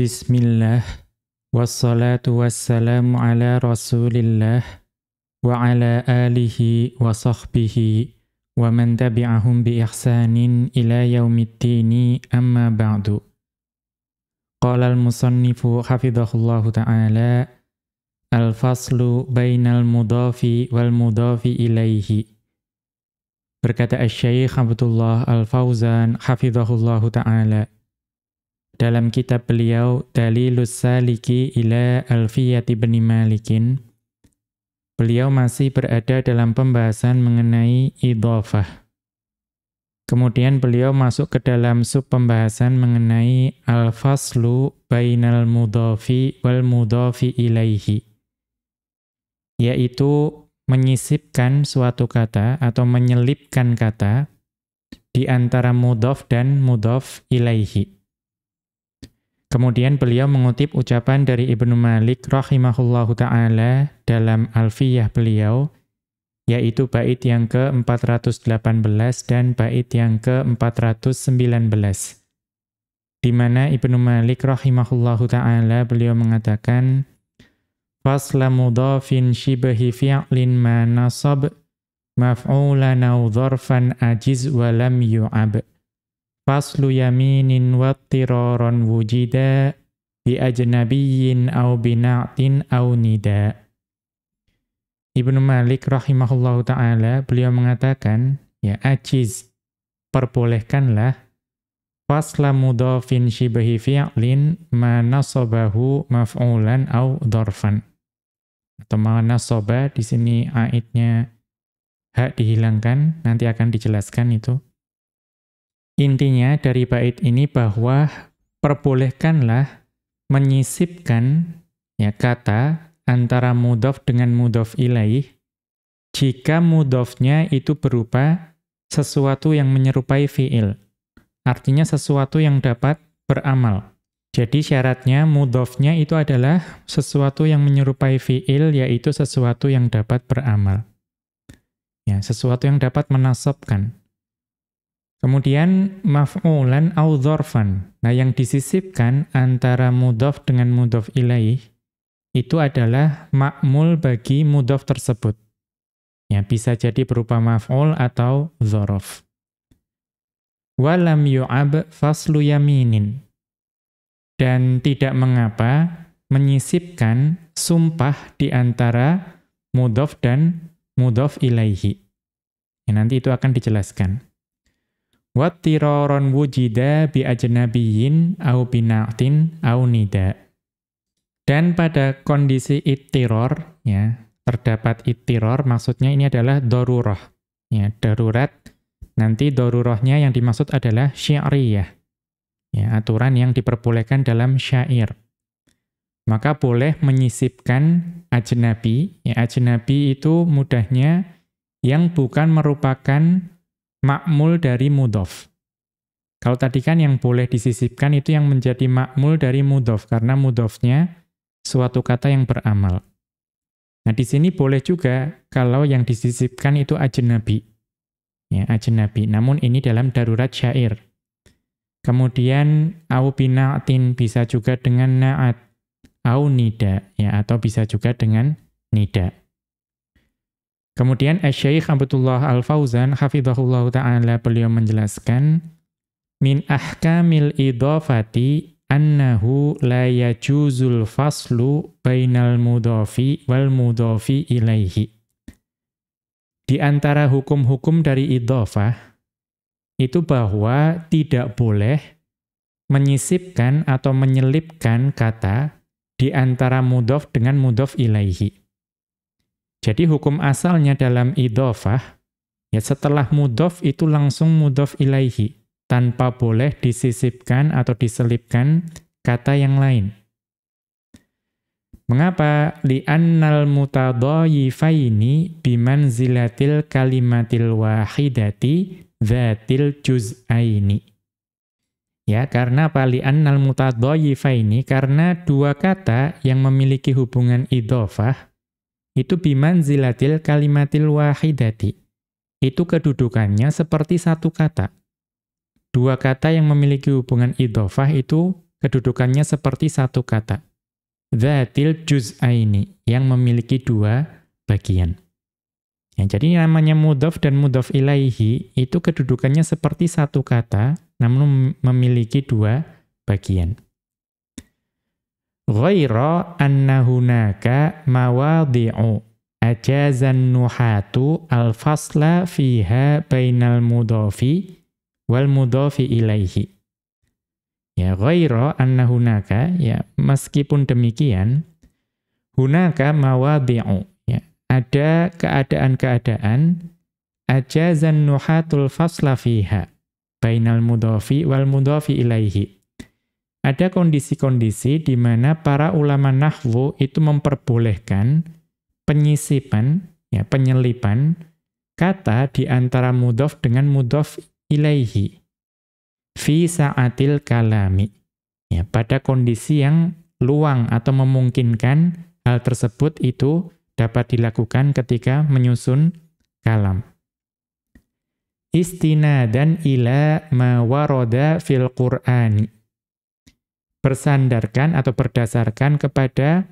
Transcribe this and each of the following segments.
Bismillah, wassalatu wassalamu ala rasulillah, wa ala alihi wa sahbihi, wa man tabi'ahum bi ihsanin ila yaumiddini amma ba'du. Qala al-musannifu hafidhahullahu ta'ala, al-faslu bainal mudafi wal mudafi ilaihi. Berkata Asy-Syaikh Abdullah Al-Fauzan hafidhahullahu ta'ala, dalam kitab beliau Dalilus Saliki ila Alfiyati bin Malikin, beliau masih berada dalam pembahasan mengenai idhofah. Kemudian beliau masuk ke dalam sub pembahasan mengenai al-faslu bainal mudhafi wal mudhafi ilaihi, yaitu menyisipkan suatu kata atau menyelipkan kata di antara mudhaf dan mudhaf ilaihi. Kemudian beliau mengutip ucapan dari Ibnu Malik rahimahullahu ta'ala dalam Alfiyah beliau, yaitu bait yang ke-418 dan bait yang ke-419. Di mana Ibnu Malik rahimahullahu ta'ala beliau mengatakan, fasla mudhafin shibhi fi'lin ma nasab maf'ulan aw dzarfan ajiz wa lam yu'ab. Faslu yaminin wattiraran wujida bi ajnabiyyin aw bina'tin aw nida. Ibnu Malik rahimahullahu ta'ala beliau mengatakan, ya ajiz, perbolehkanlah fasla mudhafin shibhi fi'lin ma nasabahu maf'ulan aw dzarfan. Atau ma nasaba, di sini aidnya hak dihilangkan, nanti akan dijelaskan itu. Intinya dari bait ini bahwa perbolehkanlah menyisipkan ya kata antara mudhaf dengan mudhaf ilaih jika mudhafnya itu berupa sesuatu yang menyerupai fi'il. Artinya sesuatu yang dapat beramal. Jadi syaratnya mudhafnya itu adalah sesuatu yang menyerupai fi'il, yaitu sesuatu yang dapat beramal. Ya, sesuatu yang dapat menasabkan. Kemudian maf'ulan au dzarfan. Nah, yang disisipkan antara mudhaf dengan mudhaf ilaih itu adalah ma'mul bagi mudhaf tersebut. Ya, bisa jadi berupa maf'ul atau dzaraf. Wa lam yu'ab faslu yaminin. Dan tidak mengapa menyisipkan sumpah di antara mudhaf dan mudhaf ilaihi. Ya, nanti itu akan dijelaskan. Wattiraran wujida bi ajnabiyyin au bina'tin au nida. Dan pada kondisi ittiror, ya, terdapat ittiror, maksudnya ini adalah darurah. Ya, darurat. Nanti darurahnya yang dimaksud adalah syi'riyah. Ya, aturan yang diperbolehkan dalam syair. Maka boleh menyisipkan ajnabi. Ya, ajnabi itu mudahnya yang bukan merupakan ma'mul dari mudhaf. Kalau tadi kan yang boleh disisipkan itu yang menjadi ma'mul dari mudhaf, karena mudhafnya suatu kata yang beramal. Nah, di sini boleh juga kalau yang disisipkan itu ajnabi. Ya, ajnabi. Namun ini dalam darurat syair. Kemudian au bina'tin bisa juga dengan na'at, au nida, ya, atau bisa juga dengan nida. Kemudian Asy-Syaikh Abdullah Al-Fauzan hafizahullahu ta'ala beliau menjelaskan, min ahkamil idhafati annahu la yajuzul faslu bainal mudhafi wal mudhafi ilaihi. Di antara hukum-hukum dari idhafah itu bahwa tidak boleh menyisipkan atau menyelipkan kata di antara mudhaf dengan mudhaf ilaihi. Jadi hukum asalnya dalam idhofah, ya setelah mudhaf itu langsung mudhaf ilaihi, tanpa boleh disisipkan atau diselipkan kata yang lain. Mengapa? Li'annal mutadhayifaini bimanzilatil kalimatil wahidati dzatil juz'aini. Ya, karena apa? Li'annal mutadhayifaini, karena dua kata yang memiliki hubungan idhofah itu bimanzilatil kalimatil wahidati. Itu kedudukannya seperti satu kata. Dua kata yang memiliki hubungan idhofah itu kedudukannya seperti satu kata. Dzatil juz'aini, yang memiliki dua bagian. Ya, jadi namanya mudhaf dan mudhaf ilaihi itu kedudukannya seperti satu kata, namun memiliki dua bagian. Ghaira anna hunaka mawadhi'u ajazan nuhatu al-fasla fiha bainal mudhafi wal mudhafi ilaihi. Ya, ghaira anna hunaka, ya, meskipun demikian, hunaka mawadhi'u, ya, ada keadaan-keadaan ajazan nuhatul fasla fiha bainal mudhafi wal mudhafi ilaihi. Ada kondisi-kondisi di mana para ulama nahwu itu memperbolehkan penyisipan, ya, penyelipan kata di antara mudhaf dengan mudhaf ilaihi fi sa'atil kalami. Ya, pada kondisi yang luang atau memungkinkan hal tersebut itu dapat dilakukan ketika menyusun kalam. Istinadan ila ma warada fil Qur'ani. Bersandarkan atau berdasarkan kepada,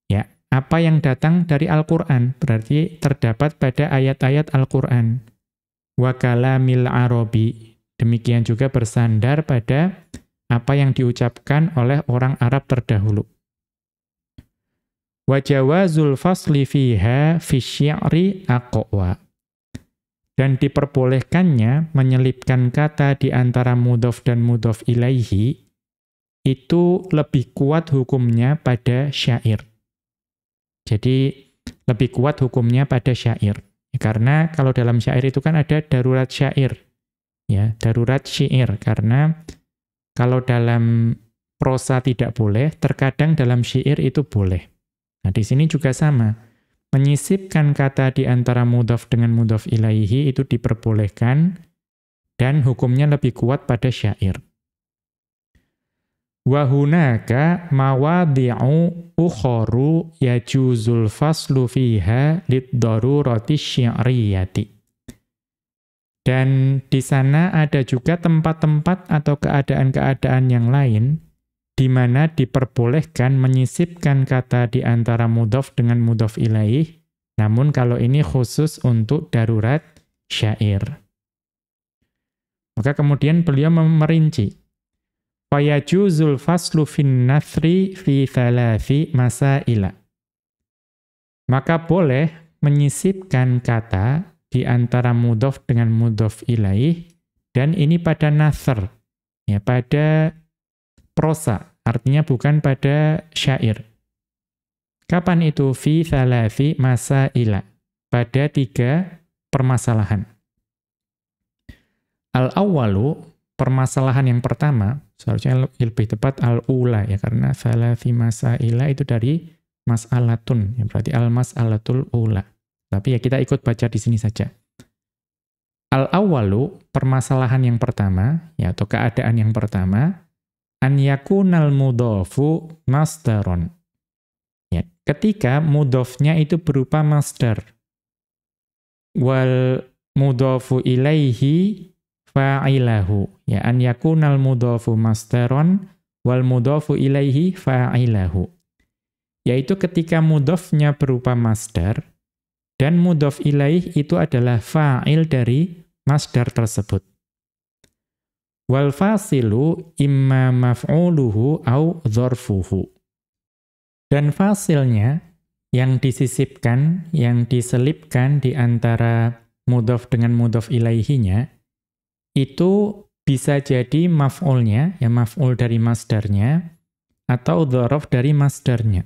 ya, apa yang datang dari Al-Qur'an, berarti terdapat pada ayat-ayat Al-Qur'an. Wa kalamil arabi, demikian juga bersandar pada apa yang diucapkan oleh orang Arab terdahulu. Wa jawazul fasli fiha fi syi'ri aqwa. Dan diperbolehkannya menyelipkan kata di antara mudhaf dan mudhaf ilaihi itu lebih kuat hukumnya pada syair. Jadi lebih kuat hukumnya pada syair. Karena kalau dalam syair itu kan ada darurat syair. Ya, darurat syair. Karena kalau dalam prosa tidak boleh, terkadang dalam syair itu boleh. Nah, di sini juga sama. Menyisipkan kata di antara mudhaf dengan mudhaf ilaihi itu diperbolehkan dan hukumnya lebih kuat pada syair. Wa hunaka mawadhi'u ukharu yajuzul faslu fiha lid-darurati syi'riyati. Dan di sana ada juga tempat-tempat atau keadaan-keadaan yang lain di mana diperbolehkan menyisipkan kata di antara mudhaf dengan mudhaf ilaih, namun kalau ini khusus untuk darurat syair. Maka kemudian beliau merinci, fayajuzul faslu fin nathri fi thalathi masaila. Maka boleh menyisipkan kata di antara mudhaf dengan mudhaf ilaih, dan ini pada nathar, ya, pada prosa, artinya bukan pada syair. Kapan itu? Fi thalathi masaila, pada 3 permasalahan. Al-awwalu, permasalahan yang pertama, seharusnya lebih tepat al-ula, ya, karena thalathi masaila itu dari mas'alatun, ya, berarti al-mas'alatul ula. Tapi ya kita ikut baca di sini saja. Al-awwalu, permasalahan yang pertama, ya, atau keadaan yang pertama, an yakunal mudhafu masdaron. Ya, ketika mudhafnya itu berupa masdar. Wal mudhafu ilaihi fa'ilahu. Ya, an yakunal mudhafu masdaron wal mudhafu ilaihi fa'ilahu. Yaitu ketika mudhafnya berupa masdar dan mudhaf ilaih itu adalah fa'il dari masdar tersebut. Wal fasilu imma maf'uluhu au dzarfuhu. Dan fasilnya yang disisipkan, yang diselipkan di antara mudhaf dengan mudhaf ilaihinya itu bisa jadi maf'ulnya, ya, maf'ul dari masdarnya, atau dzaraf dari masdarnya.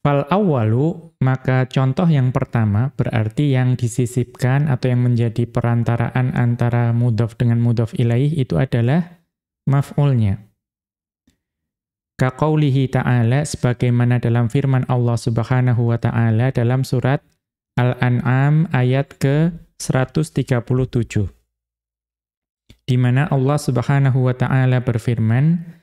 Fal awwalu, maka contoh yang pertama berarti yang disisipkan atau yang menjadi perantaraan antara mudhaf dengan mudhaf ilaih itu adalah maf'ulnya. Ka qaulihi ta'ala, sebagaimana dalam firman Allah Subhanahu wa ta'ala dalam surat Al-An'am ayat ke-137. Di mana Allah Subhanahu wa ta'ala berfirman,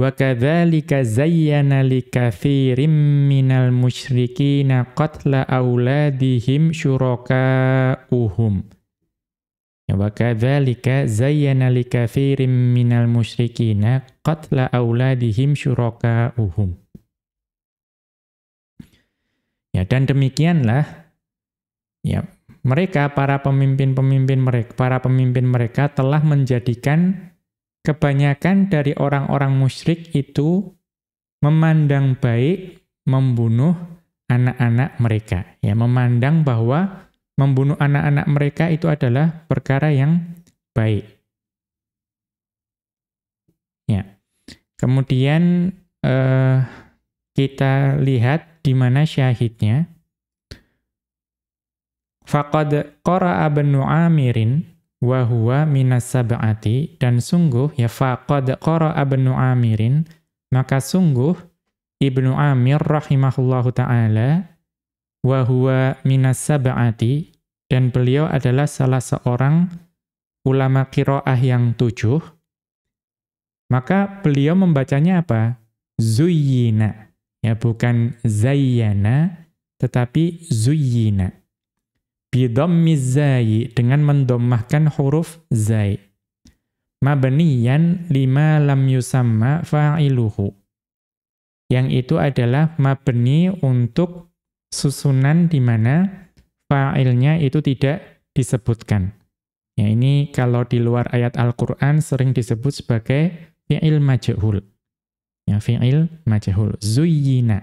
wa kadzalika zayyana likatsirin minal musyrikina qatla auladihim syuraka'uhum. Ya, wa kadzalika zayyana likatsirin minal musyrikina qatla auladihim syuraka'uhum. Ya, dan demikianlah ya mereka para pemimpin mereka telah menjadikan kebanyakan dari orang-orang musyrik itu memandang baik membunuh anak-anak mereka. Ya, memandang bahwa membunuh anak-anak mereka itu adalah perkara yang baik. Ya. Kemudian kita lihat di mana syahidnya. Faqad qara'a Ibnu Amirin wa huwa minas sab'ati, dan sungguh ya faqad qara'a Ibnu Amirin, maka sungguh Ibnu Amir rahimahullahu taala wa huwa minas sab'ati, dan beliau adalah salah seorang ulama qiraah yang 7. Maka beliau membacanya apa? Zuyyina. Ya, bukan zayyana tetapi zuyyina. Bidhammiz zai, dengan mendommahkan huruf zai. Mabniyan lima lam yusamma fa'iluhu. Yang itu adalah mabni untuk susunan di mana fa'ilnya itu tidak disebutkan. Ya, ini kalau di luar ayat Al-Qur'an sering disebut sebagai fi'il majhul. Ya, fi'il majhul. Zuyyina.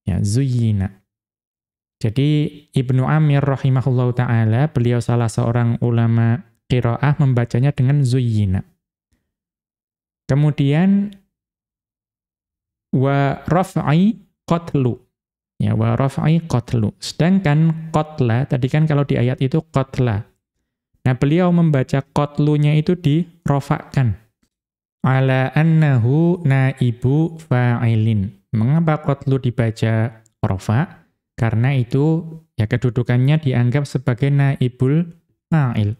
Ya, zuyyina. Jadi Ibnu Amir rahimahullahu ta'ala, beliau salah seorang ulama qiraah, membacanya dengan zuyyina. Kemudian wa raf'i qatlu. Ya, wa raf'i qatlu. Sedangkan qatla, tadi kan kalau di ayat itu qatla. Nah, beliau membaca qatlunya itu dirofakkan. Ala annahu naibu fa'ilin. Mengapa qatlu dibaca rofa'? Karena itu ya kedudukannya dianggap sebagai naibul fa'il.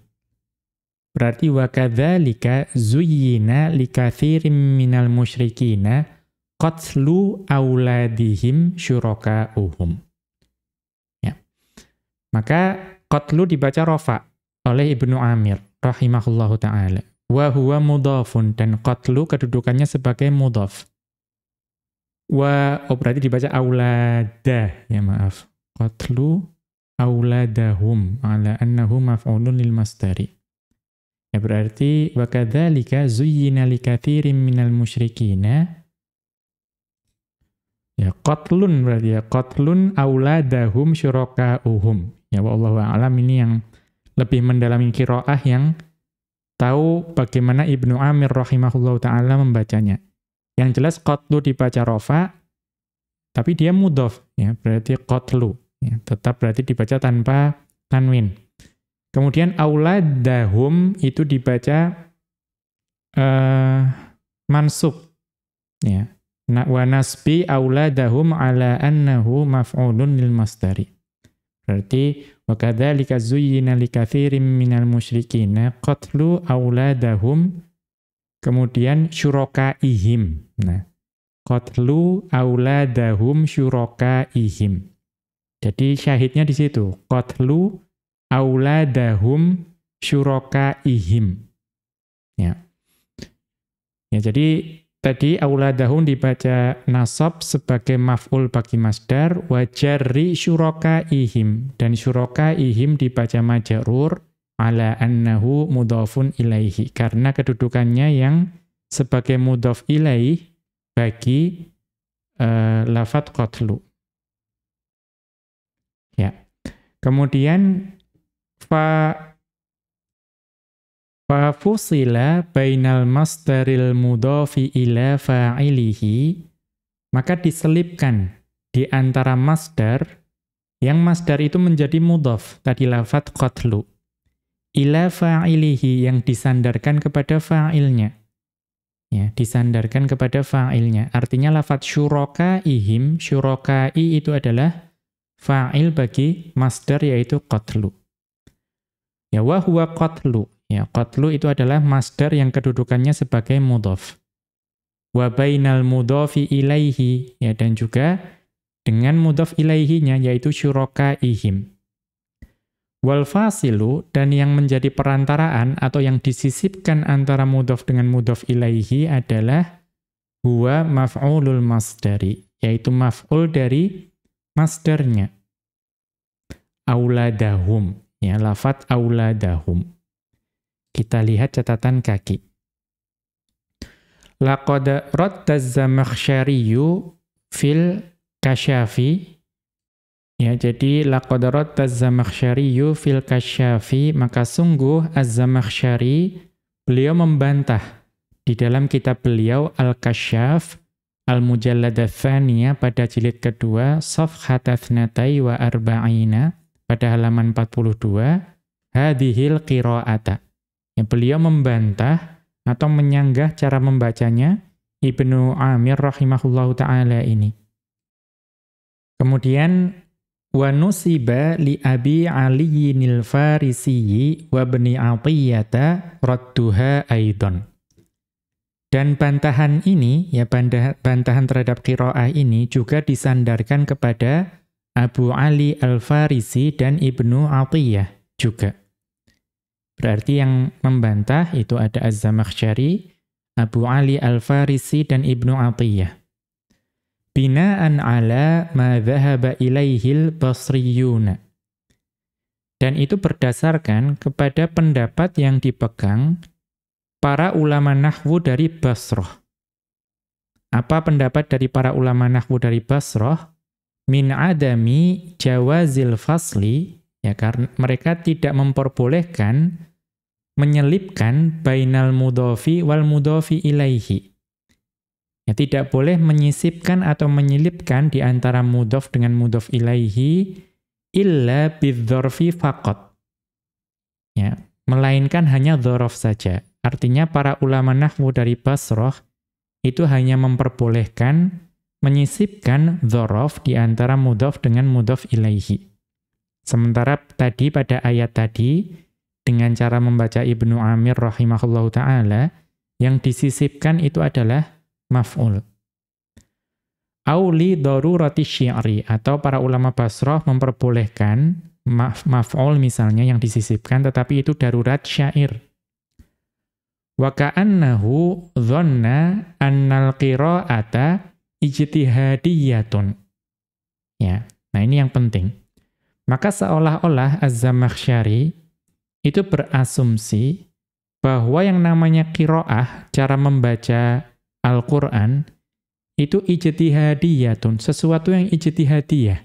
Berarti wa kadzalika zuyyina likatsirin minal musyrikina qatlu auladihim syuraka'uhum. Ya. Maka qatlu dibaca rafa' oleh Ibnu Amir rahimahullahu taala. Wa huwa mudhafun, dan qatlu kedudukannya sebagai mudhaf. Berarti dibaca aulada, ya maaf. Qatlu auladahum ala annahu maf'ulun lil masdari. Ya, berarti wa kadzalika zuyyina likatsirin minal musyrikina. Ya, qatlun berarti ya qatlun auladahum syuraka'uhum. Ya, wallahu a'lam, ini yang lebih mendalami qiraah yang tahu bagaimana Ibnu Amir rahimahullahu taala membacanya. Yang jelas qatlu dibaca rofa, tapi dia mudhaf, ya, berarti qatlu, ya, tetap berarti dibaca tanpa tanwin. Kemudian auladahum itu dibaca mansub, ya. Wa nasbi auladahum ala annahu maf'ulun lil masdari. Berarti wa kadzalika zuyyina likatsirin minal musyrikina qatlu auladahum. Kemudian syuraka'ihim. Nah, qatlu auladahum syuraka'ihim. Jadi syahidnya di situ. Qatlu auladahum syuraka'ihim. Ya. Ya, jadi tadi auladahum dibaca nasab sebagai maf'ul bagi masdar, wa jarri syuraka'ihim, dan syuraka'ihim dibaca majrur ala annahu mudhafun ilaihi, karena kedudukannya yang sebagai mudhaf ilaih bagi lafadz qatlu. Ya. Kemudian fa fusila bainal masdaril mudhafi ila fa'ilihi, maka diselipkan di antara masdar yang masdar itu menjadi mudhaf, tadi lafadz qatlu, ila fa'ilihi, yang disandarkan kepada fa'ilnya. Ya, disandarkan kepada fa'ilnya. Artinya lafadz syuraka'ihim, syuraka'i itu adalah fa'il bagi masdar, yaitu qatlu. Ya, wa huwa qatlu. Ya, qatlu itu adalah masdar yang kedudukannya sebagai mudhaf. Wa bainal mudhafi ilaihi, ya, dan juga dengan mudhaf ilaihinya, yaitu syuraka'ihim. Wal fasilu, dan yang menjadi perantaraan atau yang disisipkan antara mudhof dengan mudhof ilaihi adalah huwa maf'ulul masdari, yaitu maf'ul dari masdarnya. Auladahum, ya, lafadz auladahum. Kita lihat catatan kaki. Laqad radda az-Zamakhsyariyu fil kasyafi. Ya, jadi laqad radda az-Zamakhsyariyu fil kasyafi, maka sungguh az-Zamakhsyari beliau membantah di dalam kitab beliau Al-Kasyaf Al-Mujallad ats-Tsaniyah pada jilid kedua Safhat 42 pada halaman 42 hadhil qiraata. Ya, beliau membantah atau menyanggah cara membacanya Ibnu Amir rahimahullahu ta'ala ini. Kemudian wa nusiba li Abi Aliyinil Farisiyi wa Ibni Athiyyata radduha aidan. Dan bantahan ini, ya, bantahan terhadap qiraah ini juga disandarkan kepada Abu Ali Al-Farisi dan Ibnu Athiyyah juga. Berarti yang membantah itu ada Az-Zamakhsyari, Abu Ali Al-Farisi, dan Ibnu Athiyyah. Bina'an ala ma dhahaba ilaihil basriyuna. Dan itu berdasarkan kepada pendapat yang dipegang para ulama nahwu dari Basrah. Apa pendapat dari para ulama nahwu dari Basrah? Min adami jawazil fasli, ya, karena mereka tidak memperbolehkan menyelipkan bainal mudhofi wal mudhofi ilaihi. Ya, tidak boleh menyisipkan atau menyelipkan di antara mudhof dengan mudhof ilaihi illa bidzarfi faqat. Ya, melainkan hanya dzaraf saja. Artinya para ulama nahwu dari Basrah itu hanya memperbolehkan menyisipkan dzaraf di antara mudhof dengan mudhof ilaihi. Sementara tadi pada ayat tadi dengan cara membaca Ibnu Amir rahimahullahu taala yang disisipkan itu adalah maf'ul. Auli darurati syi'ri, atau para ulama Basrah memperbolehkan maf'ul misalnya yang disisipkan tetapi itu darurat syair. Wa ka'annahu dhanna annal qira'ata ijtihadiyatun. Ya, nah ini yang penting. Maka seolah-olah Az-Zamakhsyari itu berasumsi bahwa yang namanya qira'ah, cara membaca Al-Qur'an, itu ijtihadiyatun, sesuatu yang ijtihadiyah.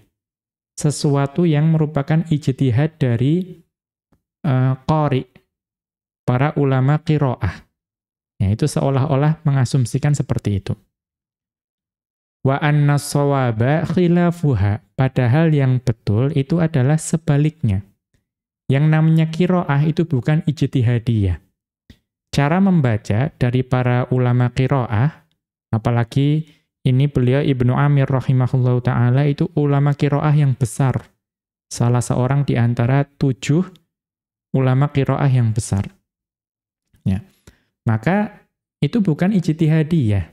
Sesuatu yang merupakan ijtihad dari qari, para ulama qira'ah. Ya, itu seolah-olah mengasumsikan seperti itu. Wa anna shawaba khilafuha, padahal yang betul itu adalah sebaliknya. Yang namanya qira'ah itu bukan ijtihadiyah. Cara membaca dari para ulama qira'ah, apalagi ini beliau Ibnu Amir rahimahullahu ta'ala itu ulama qira'ah yang besar. Salah seorang di antara 7 ulama qira'ah yang besar. Ya. Maka itu bukan ijtihadiyah.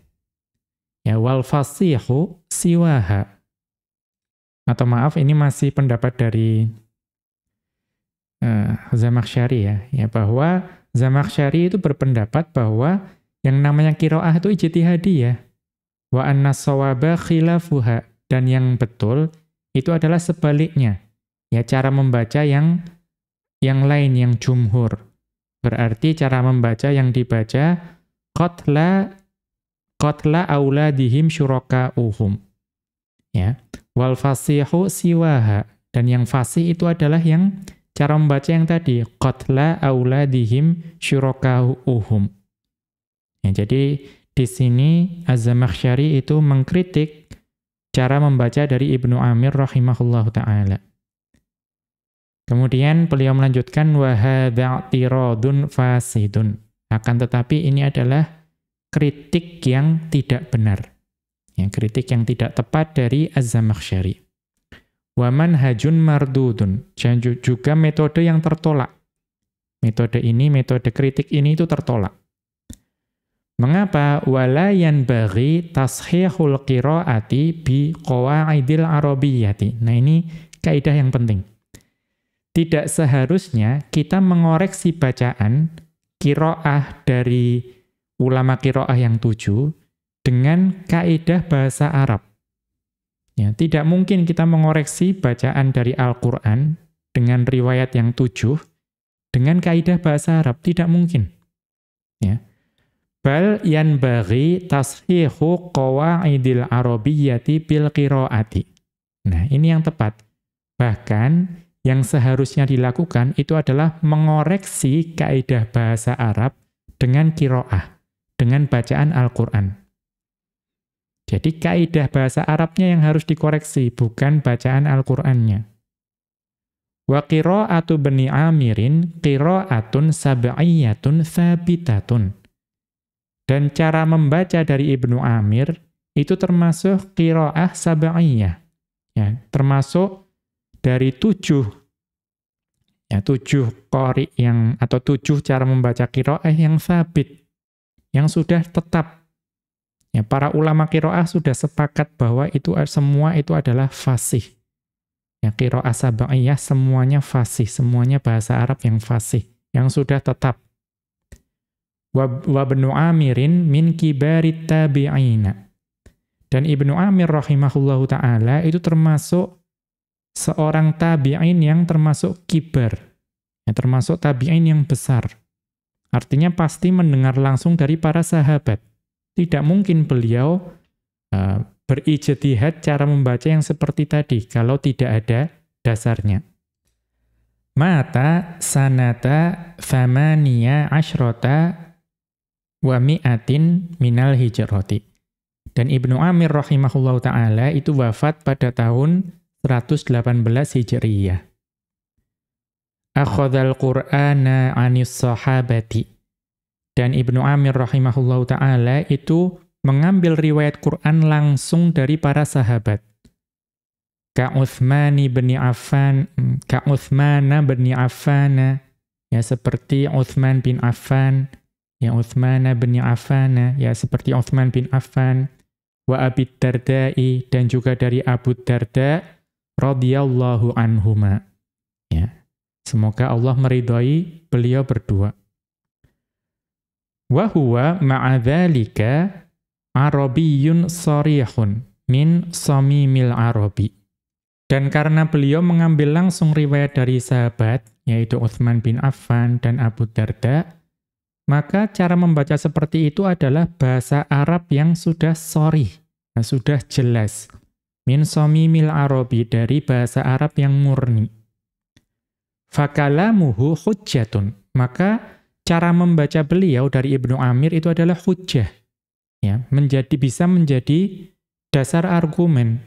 Ya, wal fasihu siwaha. Atau maaf, ini masih pendapat dari Zamakhsyari ya, bahwa Zamakhsyari itu berpendapat bahwa yang namanya qiraah itu ijtihadiyah. Wa anna shawaba khilafuha, dan yang betul itu adalah sebaliknya. Ya, cara membaca yang lain, yang jumhur. Berarti cara membaca yang dibaca qatla auladihim syuraka'uhum. Ya, wal fasihu siwaha, dan yang fasih itu adalah yang cara membaca yang tadi qatla auladihim syuraka'uhum. Ya, jadi di sini Az-Zamakhsyari itu mengkritik cara membaca dari Ibnu Amir rahimahullahu taala. Kemudian beliau melanjutkan wa hadza i'tiradun fasidun. Akan tetapi ini adalah kritik yang tidak benar. Ya, kritik yang tidak tepat dari Az-Zamakhsyari. Wa manhajun mardudun, dan juga metode yang tertolak. Metode kritik ini itu tertolak. Mengapa? Wala yanbaghi tashihul qiraati bi qawaidil arabiyyati. Nah, ini kaidah yang penting. tidak seharusnya kita mengoreksi bacaan qiraah dari ulama qiraah yang 7 dengan kaidah bahasa Arab. Ya, tidak mungkin kita mengoreksi bacaan dari Al-Qur'an dengan riwayat yang 7 dengan kaidah bahasa Arab, tidak mungkin. Ya. Bal yanbaghi tashihu qawaidil arabiyyati bil qiraati. Nah, ini yang tepat. Bahkan yang seharusnya dilakukan itu adalah mengoreksi kaidah bahasa Arab dengan qiraah, dengan bacaan Al-Qur'an. Jadi kaidah bahasa Arabnya yang harus dikoreksi, bukan bacaan Al-Qur'annya. Wa qira'atu Bani Amirin qira'atun sab'iyyatun tsabitatun. Dan cara membaca dari Ibnu Amir itu termasuk qira'ah sab'iyyah. Ya, termasuk dari 7 qari yang atau 7 cara membaca qira'ah yang sabit, yang sudah tetap. Ya, para ulama qiraah sudah sepakat bahwa itu semua itu adalah fasih. Ya, qiraah sab'iyah semuanya fasih, semuanya bahasa Arab yang fasih, yang sudah tetap. Wa Ibnu Amirin min kibarit tabi'ina. Dan Ibnu Amir rahimahullahu ta'ala itu termasuk seorang tabi'in yang termasuk kibar. Ya, termasuk tabi'in yang besar. Artinya pasti mendengar langsung dari para sahabat. Tidak mungkin beliau berijtihad cara membaca yang seperti tadi kalau tidak ada dasarnya. Mata sanata thamaniya asyrota wa mi'atin minal hijrati. Dan Ibnu Amir rahimahullahu ta'ala itu wafat pada tahun 118 Hijriyah. Akhadhal Qur'ana 'anis sahabati. Dan Ibnu Amir rahimahullahu ta'ala itu mengambil riwayat Quran langsung dari para sahabat. Ka'uthmana bin Affan, ya seperti Uthman bin Affan, ya Uthmana bin Affan, ya seperti Uthman bin Affan, wa Abi Darda'i, dan juga dari Abu Darda radhiyallahu anhuma. Ya. Semoga Allah meridhai beliau berdua. Wa huwa ma'adzalika Arabiyyun sharihun min samimil Arabi. Dan karena beliau mengambil langsung riwayat dari sahabat, yaitu Uthman bin Affan dan Abu Darda, maka cara membaca seperti itu adalah bahasa Arab yang sudah sharih, sudah jelas. Min samimil Arabi, dari bahasa Arab yang murni. Fakalamuhu hujjatun, maka cara membaca beliau dari Ibnu Amir itu adalah hujjah. Ya, bisa menjadi dasar argumen.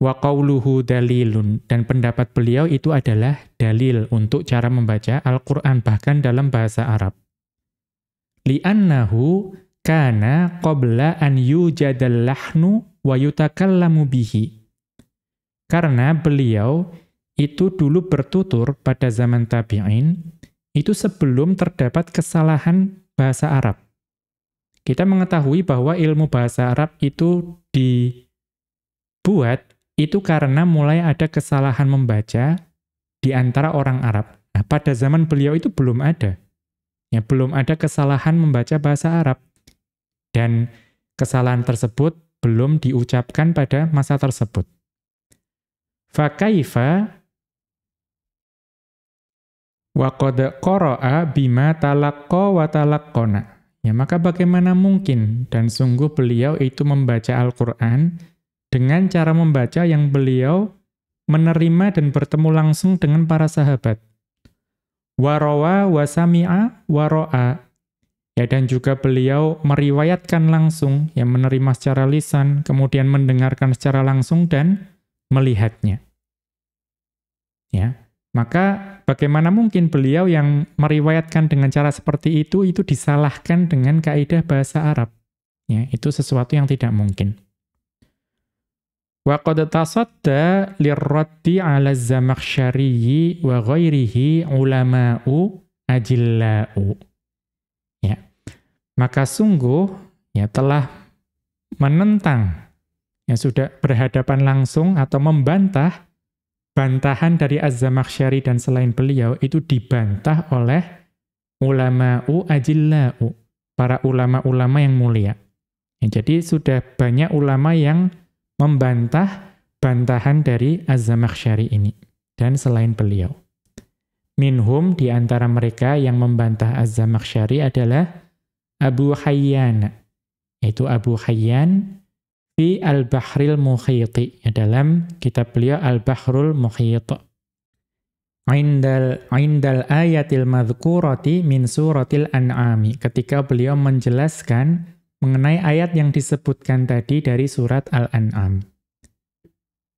Wa qauluhu dalilun, dan pendapat beliau itu adalah dalil untuk cara membaca Al-Qur'an bahkan dalam bahasa Arab. Li'annahu kana qabla an yujadal lahnu wa yutakallamu bihi. Karena beliau itu dulu bertutur pada zaman tabi'in, itu sebelum terdapat kesalahan bahasa Arab. Kita mengetahui bahwa ilmu bahasa Arab itu dibuat itu karena mulai ada kesalahan membaca di antara orang Arab. Nah, pada zaman beliau itu belum ada. Ya, belum ada kesalahan membaca bahasa Arab. Dan kesalahan tersebut belum diucapkan pada masa tersebut. Fakaifa wa qad qara'a bima talaqqa wa talaqqana. Ya, maka bagaimana mungkin, dan sungguh beliau itu membaca Al-Qur'an dengan cara membaca yang beliau menerima dan bertemu langsung dengan para sahabat. Wa rawa wa sami'a wa ra'a. Ya, dan juga beliau meriwayatkan langsung, yang menerima secara lisan, kemudian mendengarkan secara langsung dan melihatnya. Ya. Maka bagaimana mungkin beliau yang meriwayatkan dengan cara seperti itu disalahkan dengan kaidah bahasa Arab? Ya, itu sesuatu yang tidak mungkin. Wa qad tasadda lirraddi 'ala az-Zamakhsyari wa ghairihi ulama'u ajilla'u. Ya. Maka sungguh ya telah menentang, ya sudah berhadapan langsung atau membantah bantahan dari Az-Zamakhsyari dan selain beliau itu dibantah oleh ulama'u ajilla'u, para ulama-ulama yang mulia. Ya, jadi sudah banyak ulama yang membantah bantahan dari Az-Zamakhsyari ini dan selain beliau. Minhum, di antara mereka yang membantah Az-Zamakhsyari adalah Abu Hayyan, yaitu Abu Hayyan fi Al-Bahril Mukhiti, dalam kitab beliau Al-Bahrul Mukhit. Indal ayatil madhkurati min suratil an'ami, ketika beliau menjelaskan mengenai ayat yang disebutkan tadi dari surat Al-An'am.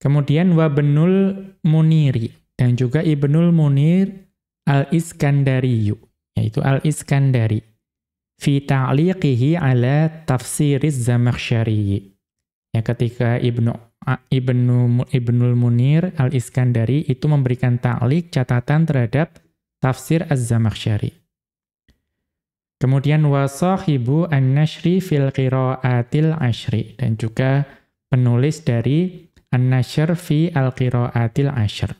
Kemudian Wabnul Muniri, dan juga Ibnul Munir Al-Iskandariyu, yaitu Al-Iskandari, fi ta'liqihi ala tafsiriz Zamakhsyari. Ya, ketika Ibnul Munir Al-Iskandari itu memberikan ta'liq, catatan terhadap tafsir Az-Zamakhsyari. Kemudian wasahibu an-nashri fil qiraatil ashri, dan juga penulis dari an-nashr fi al-qiraatil ashr.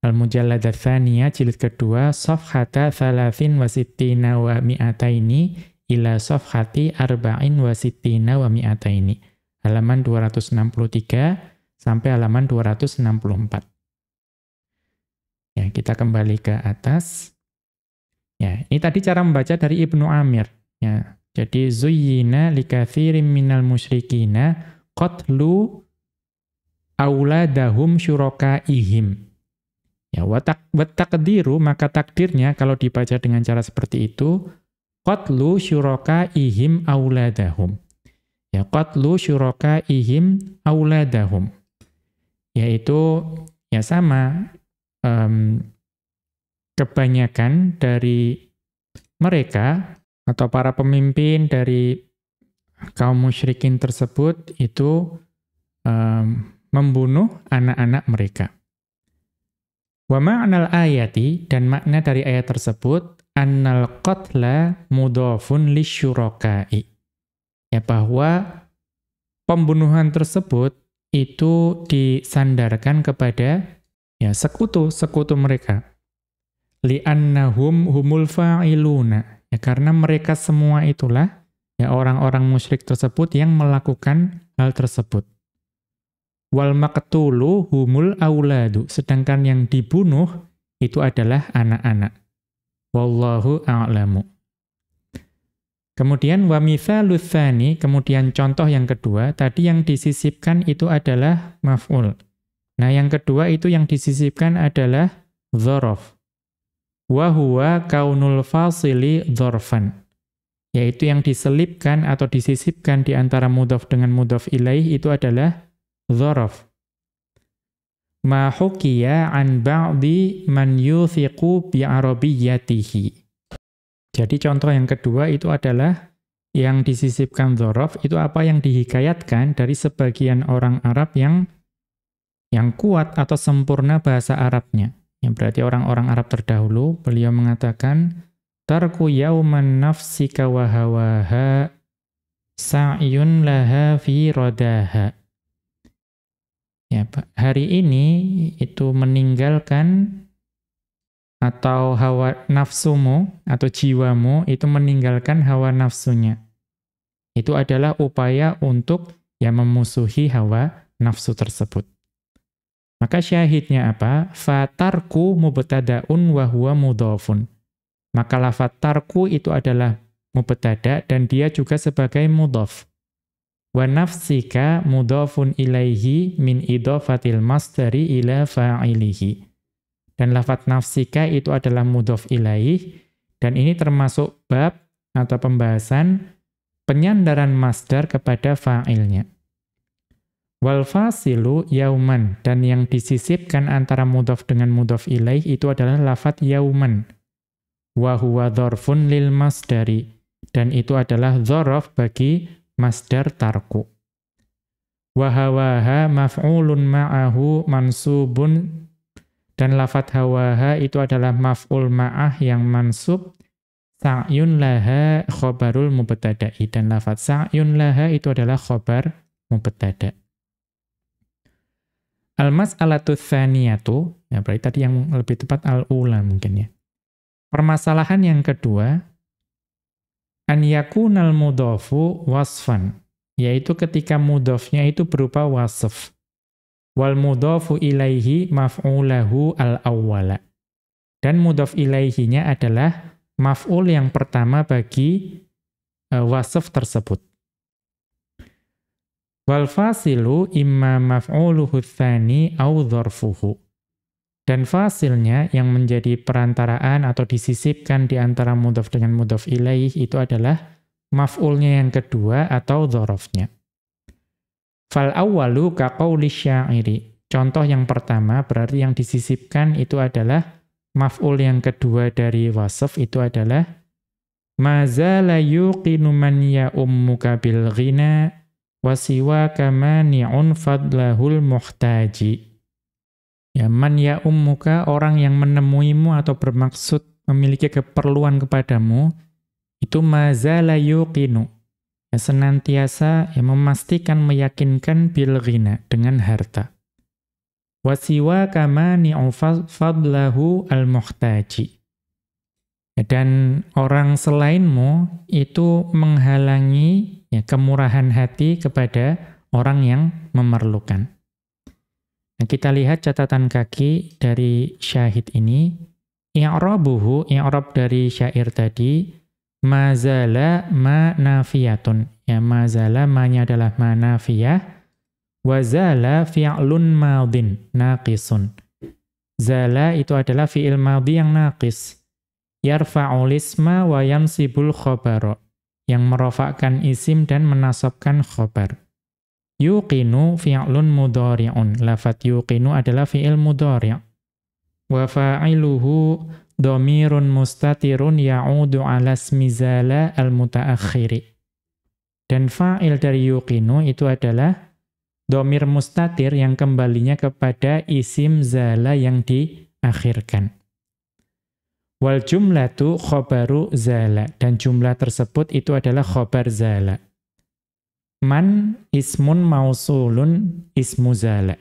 Al-Mujallad ats-tsaniyah, jilid kedua, safhata 63 wa mi'ataini ila safhati 64 wa mi'ataini. Halaman 263 sampai halaman 264. Ya, kita kembali ke atas. Ya, ini tadi cara membaca dari Ibnu Amir. Ya, jadi zuyyina likatsirin minal musyrikina qatlu auladahum syurakaihim. Ya, wa taqdiru, maka takdirnya kalau dibaca dengan cara seperti itu, qatlu syurakaihim auladahum. Ya, qatlu syurakaihim auladahum. Yaitu ya sama, kebanyakan dari mereka atau para pemimpin dari kaum musyrikin tersebut itu membunuh anak-anak mereka. Wa ma'nal ayati, dan makna dari ayat tersebut, annal qatla mudhafun lisyurakai. Ya, bahwa pembunuhan tersebut itu disandarkan kepada ya sekutu mereka. Li'annahum humul fa'iluna. Ya, karena mereka semua itulah ya orang-orang musyrik tersebut yang melakukan hal tersebut. Wal maqtulu humul auladu, sedangkan yang dibunuh itu adalah anak-anak. Wallahu a'lamu. Kemudian wa mitsalus tsani, kemudian contoh yang kedua, tadi yang disisipkan itu adalah maf'ul. Nah, yang kedua itu yang disisipkan adalah dzaraf. Wa huwa kaunul fasili dzarfan. Yaitu yang diselipkan atau disisipkan di antara mudhaf dengan mudhaf ilaih itu adalah dzaraf. Ma hukiya an ba'di man yuthiqu bi arabiyyatihi. Jadi contoh yang kedua itu adalah yang disisipkan dzaraf itu apa yang dihikayatkan dari sebagian orang Arab yang kuat atau sempurna bahasa Arabnya. Yang berarti orang-orang Arab terdahulu, beliau mengatakan tarku yauman nafsika wa hawaha sa'yun laha fi radaha. Ya, hari ini itu meninggalkan atau hawa nafsumu atau jiwamu itu meninggalkan hawa nafsunya. Itu adalah upaya untuk ya memusuhi hawa nafsu tersebut. Maka syahidnya apa? Fatarku mubtada'un wa huwa mudhafun. Maka lafaz tarku itu adalah mubtada dan dia juga sebagai mudhaf. Wa nafsika mudhafun ilaihi min idhafatil masdari ila fa'ilihi. Dan lafaz nafsika itu adalah mudhaf ilaih, dan ini termasuk bab atau pembahasan penyandaran masdar kepada fa'ilnya. Wal fasilu yauman, dan yang disisipkan antara mudhaf dengan mudhaf ilaih itu adalah lafaz yauman. Wa huwa dzarfun lil masdari, dan itu adalah dzaraf bagi masdar tarku. Wa hawaha maf'ulun ma'ahu mansubun, dan lafaz hawaha itu adalah maf'ul ma'ah yang mansub. Sa'yun laha khobarul mubtada'i, dan lafaz sa'yun laha itu adalah khobar mubtada'. Al-mas'alatu tsaniyatu, ya berarti tadi yang lebih tepat al-ula mungkin ya. Permasalahan yang kedua, an yakunal mudhafu wasfan, yaitu ketika mudhafnya itu berupa wasf. Wal mudhafu ilaihi maf'ulahu al-awwala. Dan mudhaf ilaihinya adalah maf'ul yang pertama bagi wasf tersebut. Wal fasilu imma maf'uluhu tsani au dzarfuhu. Dan fasilnya yang menjadi perantaraan atau disisipkan di antara mudhaf dengan mudhaf ilaih itu adalah maf'ulnya yang kedua atau dzarafnya. Fal awwalu ka qauli syairi. Contoh yang pertama berarti yang disisipkan itu adalah maf'ul yang kedua dari wasf itu adalah ma zala yuqinu man ya ummuka bil ghina wa siwaka mani'un fadlahul muhtaji. Ya, man ya ummuka, orang yang menemuimu atau bermaksud memiliki keperluan kepadamu, itu mazala yuqinu. Ya, senantiasa ya, memastikan, meyakinkan bil ghina, dengan harta. Wa siwaka mani'un fadlahu al muhtaji. Dan orang selainmu itu menghalangi ya, kemurahan hati kepada orang yang memerlukan. Nah, kita lihat catatan kaki dari syahid ini. I'rabuhu, i'rab dari syair tadi, mazala ma nafiyatun. Ya, mazala ma-nya adalah ma nafiyah, wazala fi'lun madin naqisun. Zala itu adalah fi'il madhi yang naqis. Yarfa'ul isma wa yansibul khabara, yang merofakkan isim dan menasabkan khabar. Yuqinu fi'lun mudhari'un. Lafat yuqinu adalah fi'il mudhari'. Wa fa'iluhu dhamirun mustatirun ya'udu 'ala ismi zala al-muta'akhiri. Dan fa'il dari yuqinu itu adalah dhamir mustatir yang kembalinya kepada isim zala yang diakhirkan. Wal jumlatu khobaru zala. Dan jumlah tersebut itu adalah khobar zala. Man ismun mausulun ismu zala.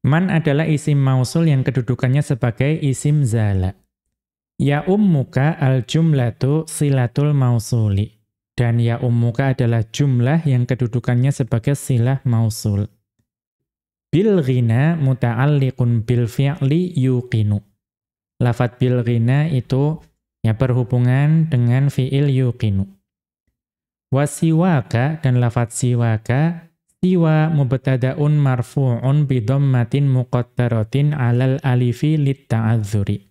Man adalah isim mausul yang kedudukannya sebagai isim zala. Ya ummuka al jumlatu silatul mausuli. Dan ya ummuka adalah jumlah yang kedudukannya sebagai silah mausul. Bil ghina muta'alliqun bil fi'li yuqinu. Lafat bil ghina itu ya berhubungan dengan fi'il yuqinu. Wasiwaka, dan lafat siwaka, siwa mubtada'un marfu'un bi dhammatin muqaddaratin 'alal alifi litta'adzuri.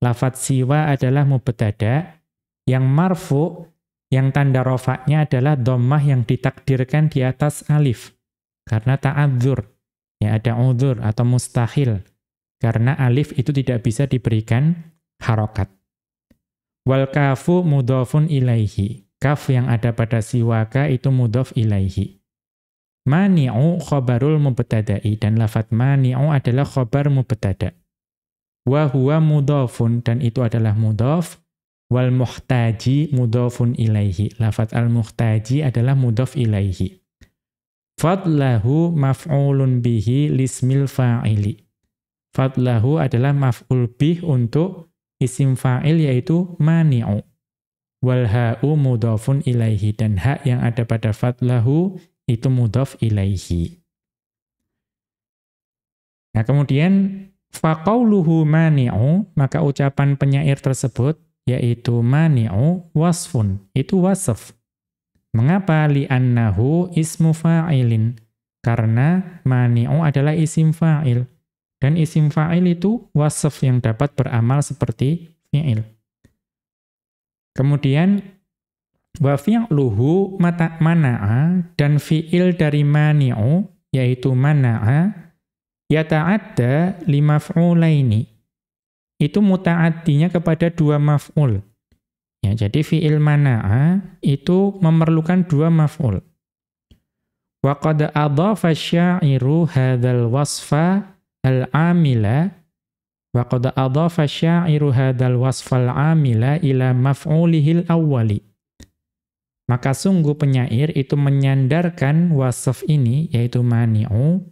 Lafat siwa adalah mubtada yang marfu', yang tanda rafa'nya adalah dhammah yang ditakdirkan di atas alif karena ta'adzur. Ya, ada udzur atau mustahil. Karena alif itu tidak bisa diberikan harokat. Wal kafu mudhafun ilaihi. Kaf yang ada pada siwaka itu mudhaf ilaihi. Mani'u khobarul mubtada'i. Dan lafat mani'u adalah khobar mubtada'. Wa huwa mudhafun, dan itu adalah mudhaf. Wal muhtaji mudhafun ilaihi. Lafat al-muhtaji adalah mudhaf ilaihi. Fadlahu maf'ulun bihi lismil fa'ili. Fadlahu adalah maf'ul bih untuk isim fa'il yaitu mani'u. Wal ha'u mudhafun ilaihi, dan ha yang ada pada fadlahu itu mudhaf ilaihi. Nah, kemudian faqauluhu mani'u, maka ucapan penyair tersebut yaitu mani'u wasfun, itu wasf. Mengapa? Li'annahu ismu fa'ilin. Karena mani'u adalah isim fa'il. Dan isim fa'il itu wasf yang dapat beramal seperti fi'il. Kemudian, wa fi'luhu mana'a, dan fi'il dari mani'u, yaitu mana'a, yata'adda limaf'ulaini. Itu muta'addinya kepada dua maf'ul. Ya, jadi fi'il mana'a itu memerlukan dua maf'ul. Wa qad adhafa asy-sya'iru hadzal wasfa al-amila, wa qad adhafa asy-sya'iru hadzal wasfal amila ila maf'ulihil awwali. Maka sungguh penyair itu menyandarkan wasf ini, yaitu mani'u,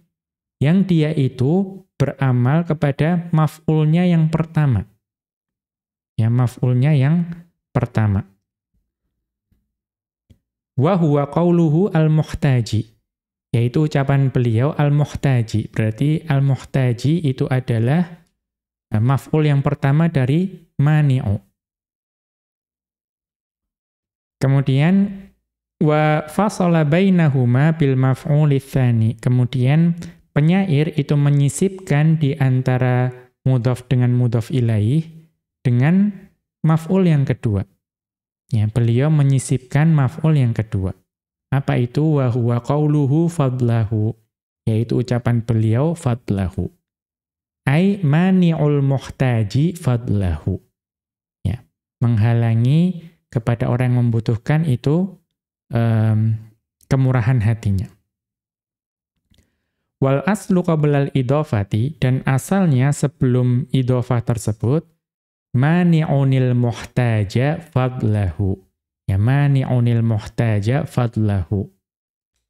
yang dia itu beramal kepada maf'ulnya yang pertama. Ya, maf'ulnya yang pertama. Wa huwa qauluhu al-muhtaji, yaitu ucapan beliau al-muhtaji. Berarti al-muhtaji itu adalah maf'ul yang pertama dari mani'u. Kemudian wa fasala bainahuma bil maf'uli tsani. Kemudian penyair itu menyisipkan di antara mudhaf dengan mudhaf ilaih dengan maf'ul yang kedua. Ya, beliau menyisipkan maf'ul yang kedua. Apa itu? Wa huwa qauluhu fadlahu, yaitu ucapan beliau fadlahu. Ai mani'ul muhtaji fadlahu. Ya, menghalangi kepada orang yang membutuhkan itu kemurahan hatinya. Wal aslu qablal idhofati, dan asalnya sebelum idhofah tersebut, mani'unil muhtaja fadlahu. Ya, mani'unil muhtaja fadlahu.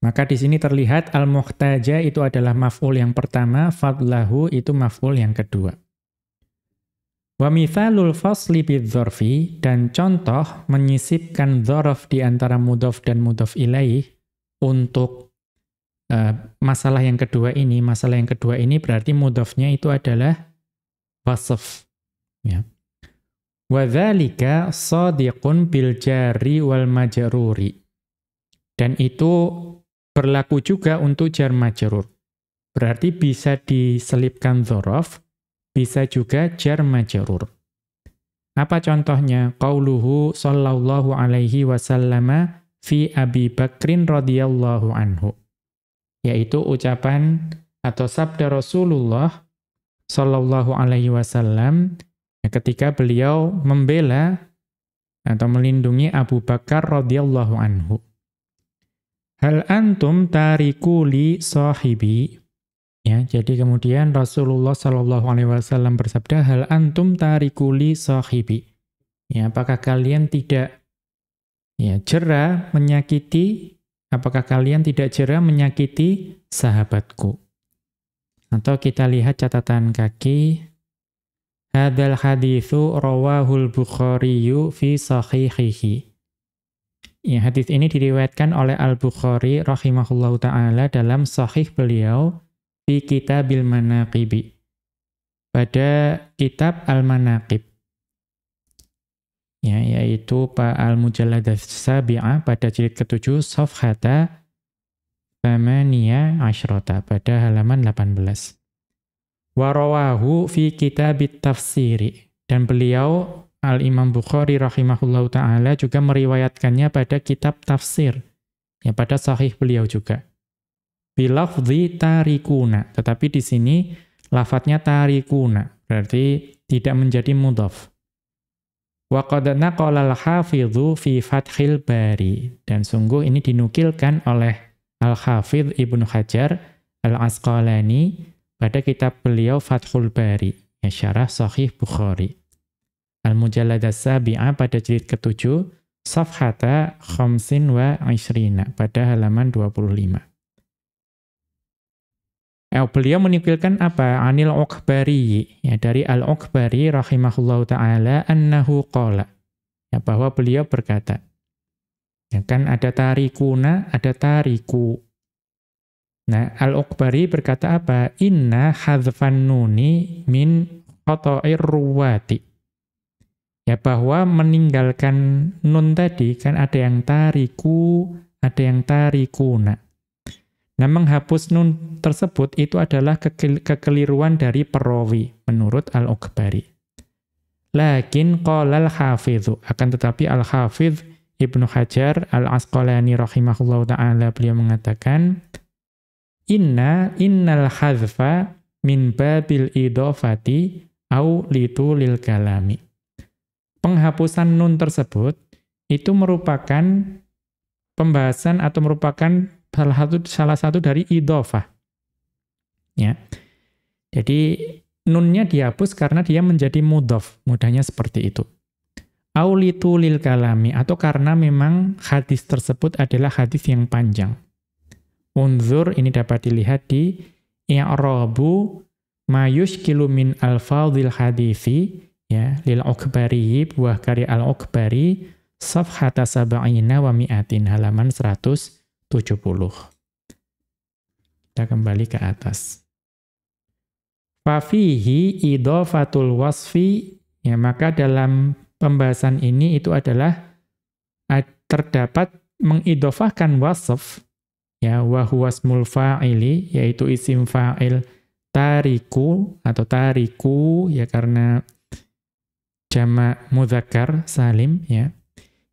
Maka di sini terlihat al-muhtaja itu adalah maf'ul yang pertama, fadlahu itu maf'ul yang kedua. Wa mithalul fasli bidzarfi, dan contoh menyisipkan dzaraf di antara mudhaf dan mudhaf ilaih untuk masalah yang kedua ini. Masalah yang kedua ini berarti mudhafnya itu adalah wasf. Ya. Wa dzalika shadiqun bil jari wal majruri. Dan itu berlaku juga untuk jar majrur. Berarti bisa diselipkan dzaraf, bisa juga jar majrur. Apa contohnya? Qauluhu sallallahu alaihi wasallama fi Abi Bakrin radhiyallahu anhu. Yaitu ucapan atau sabda Rasulullah sallallahu alaihi wasallam ketika beliau membela atau melindungi Abu Bakar radhiyallahu anhu. Hal antum tariku li sahibi. Ya, jadi kemudian Rasulullah sallallahu alaihi wasallam bersabda, hal antum tariku li sahibi. Ya, apakah kalian tidak jera menyakiti, apakah kalian tidak jera menyakiti sahabatku? Atau kita lihat catatan kaki, hadzal haditsu rawahul Bukhariyu fi sahihihi. Ya, hadis ini diriwayatkan oleh Al-Bukhari rahimahullahu taala dalam sahih beliau fi Kitabil Manaqibi, pada kitab Al-Manaqib. Ya, yaitu Al-Mujalladah Sabi'ah pada jilid ke-7 safhata 18 pada halaman 18. Wa rawahu fi Kitabit Tafsiri, dan beliau Al-Imam Bukhari rahimahullahu ta'ala juga meriwayatkannya pada kitab tafsir, ya, pada sahih beliau juga. Bilafzi tarikuna, tetapi di sini lafadznya tarikuna, berarti tidak menjadi mudhaf. Wa qad naqala al-Hafidhu fi Fathil Bari, dan sungguh ini dinukilkan oleh Al-Hafidh Ibnu Hajar Al-Asqalani pada kitab beliau Fathul Bari, ya, syarah Sahih Bukhari. Al-Mujalladah Sabi'ah pada jilid ke-7 safhata 25 pada halaman 25. Beliau menukilkan apa? Anil Uqbari, ya, dari Al-Uqbari rahimahullahu ta'ala annahu qala, ya, bahwa beliau berkata, ya, kan ada tarikuna, ada tariku. Nah, Al-Uqbari berkata apa? Inna hadzfan nuni min qata'ir ruwati. Ya, bahwa meninggalkan nun tadi kan ada yang tariku, ada yang tarikuna. Nah, menghapus nun tersebut itu adalah kekeliruan dari perawi menurut Al-Uqbari. Lakin qala al-Hafidhu, akan tetapi Al-Hafidh Ibnu Hajar Al-Asqalani rahimahullahu ta'ala beliau mengatakan, innal hadzfa min babil idhofati au litulil kalami. Penghapusan nun tersebut itu merupakan pembahasan atau merupakan salah satu dari idhofah. Ya. Jadi nunnya dihapus karena dia menjadi mudhaf, mudahnya seperti itu. Aulitu lil kalami, atau karena memang hadis tersebut adalah hadis yang panjang. Unzur, ini dapat dilihat di i'rabu ma yushkilu min alfadhil hadithi, ya, lil Uqbari, buah karya al-Uqbari, safhata sab'ina wa mi'atin, halaman 170. Kita kembali ke atas. Fafihi idhafatul wasfi, ya, maka dalam pembahasan ini itu adalah terdapat mengidhofahkan wasf, ya, wa huwa ismul fa'ili, yaitu isim fa'il tariku atau tariku, ya, karena jamak mudzakkar salim, ya,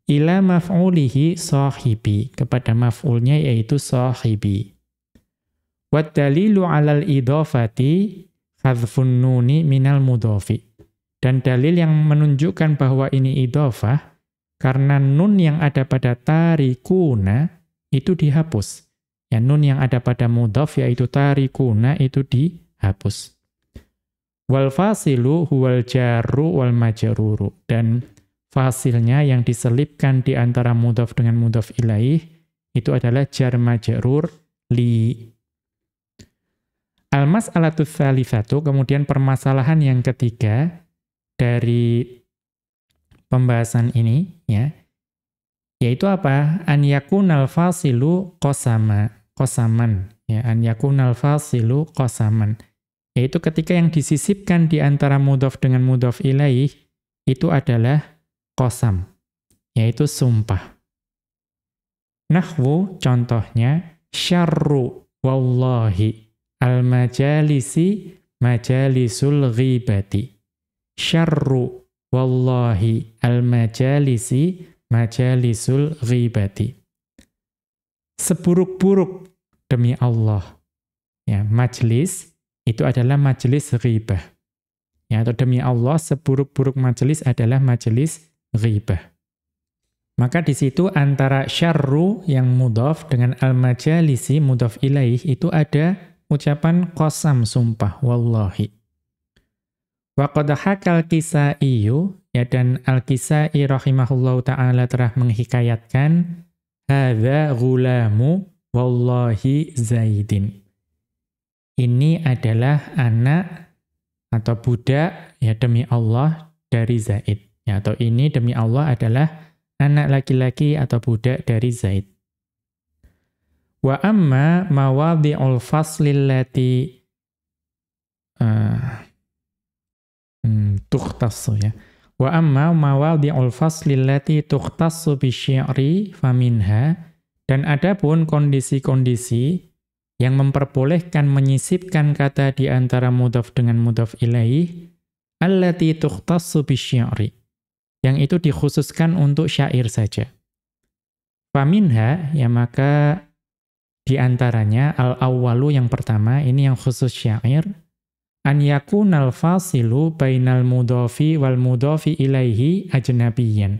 ila maf'ulihi sahibi, kepada maf'ulnya yaitu sahibi. Wa dalilu 'alal idhofati hadzfun nuni minal mudhofi. Dan dalil yang menunjukkan bahwa ini idhofah, karena nun yang ada pada tarikuna itu dihapus. Ya, nun yang ada pada mudhof yaitu tarikuna itu dihapus. Wal fasilu huwal jarru wal majruru. Dan fasilnya yang diselipkan di antara mudhof dengan mudhof ilaih itu adalah jar majrur li. Al-mas'alatu tsalitsatu, kemudian permasalahan yang ketiga dari pembahasan ini, ya, yaitu apa? An yakunal fasilu qasaman, ya, an yakunal fasilu qasaman, yaitu ketika yang disisipkan di antara mudhof dengan mudhof ilaih itu adalah qasam, yaitu sumpah. Nahwu, contohnya, syarru wallahi al-majalisi majalisul ghibati. Syarru wallahi al-majalisi majalisul ghibati. Seburuk-buruk demi Allah. Ya, majlis itu adalah majlis ghibah. Ya, atau demi Allah seburuk-buruk majlis adalah majlis ghibah. Maka di situ antara syarru yang mudhaf dengan al-majalisi mudhaf ilaih itu ada ucapan qasam, sumpah, wallahi. Wa qad hakal Kisaiyu, ya, dan Al-Kisai rahimahullahu ta'ala telah menghikayatkan hadza ghulamu wallahi Zaidin. Ini adalah anak atau budak, ya, demi Allah dari Zaid. Ya, atau ini demi Allah adalah anak laki-laki atau budak dari Zaid. Wa amma mawadhi'ul faslil lati tukhtassu, ya. Wa amma mawadhi'ul faslil lati tukhtassu bisyi'ri faminha, dan adapun kondisi-kondisi yang memperbolehkan menyisipkan kata di antara mudhaf dengan mudhaf ilaih, allati tukhtassu bisyi'ri, yang itu dikhususkan untuk syair saja. Faminha, ya, maka di antaranya al-awwalu yang pertama, ini yang khusus syair, an yakunal fasilu bainal mudhafi wal mudhafi ilaihi ajnabiyyan.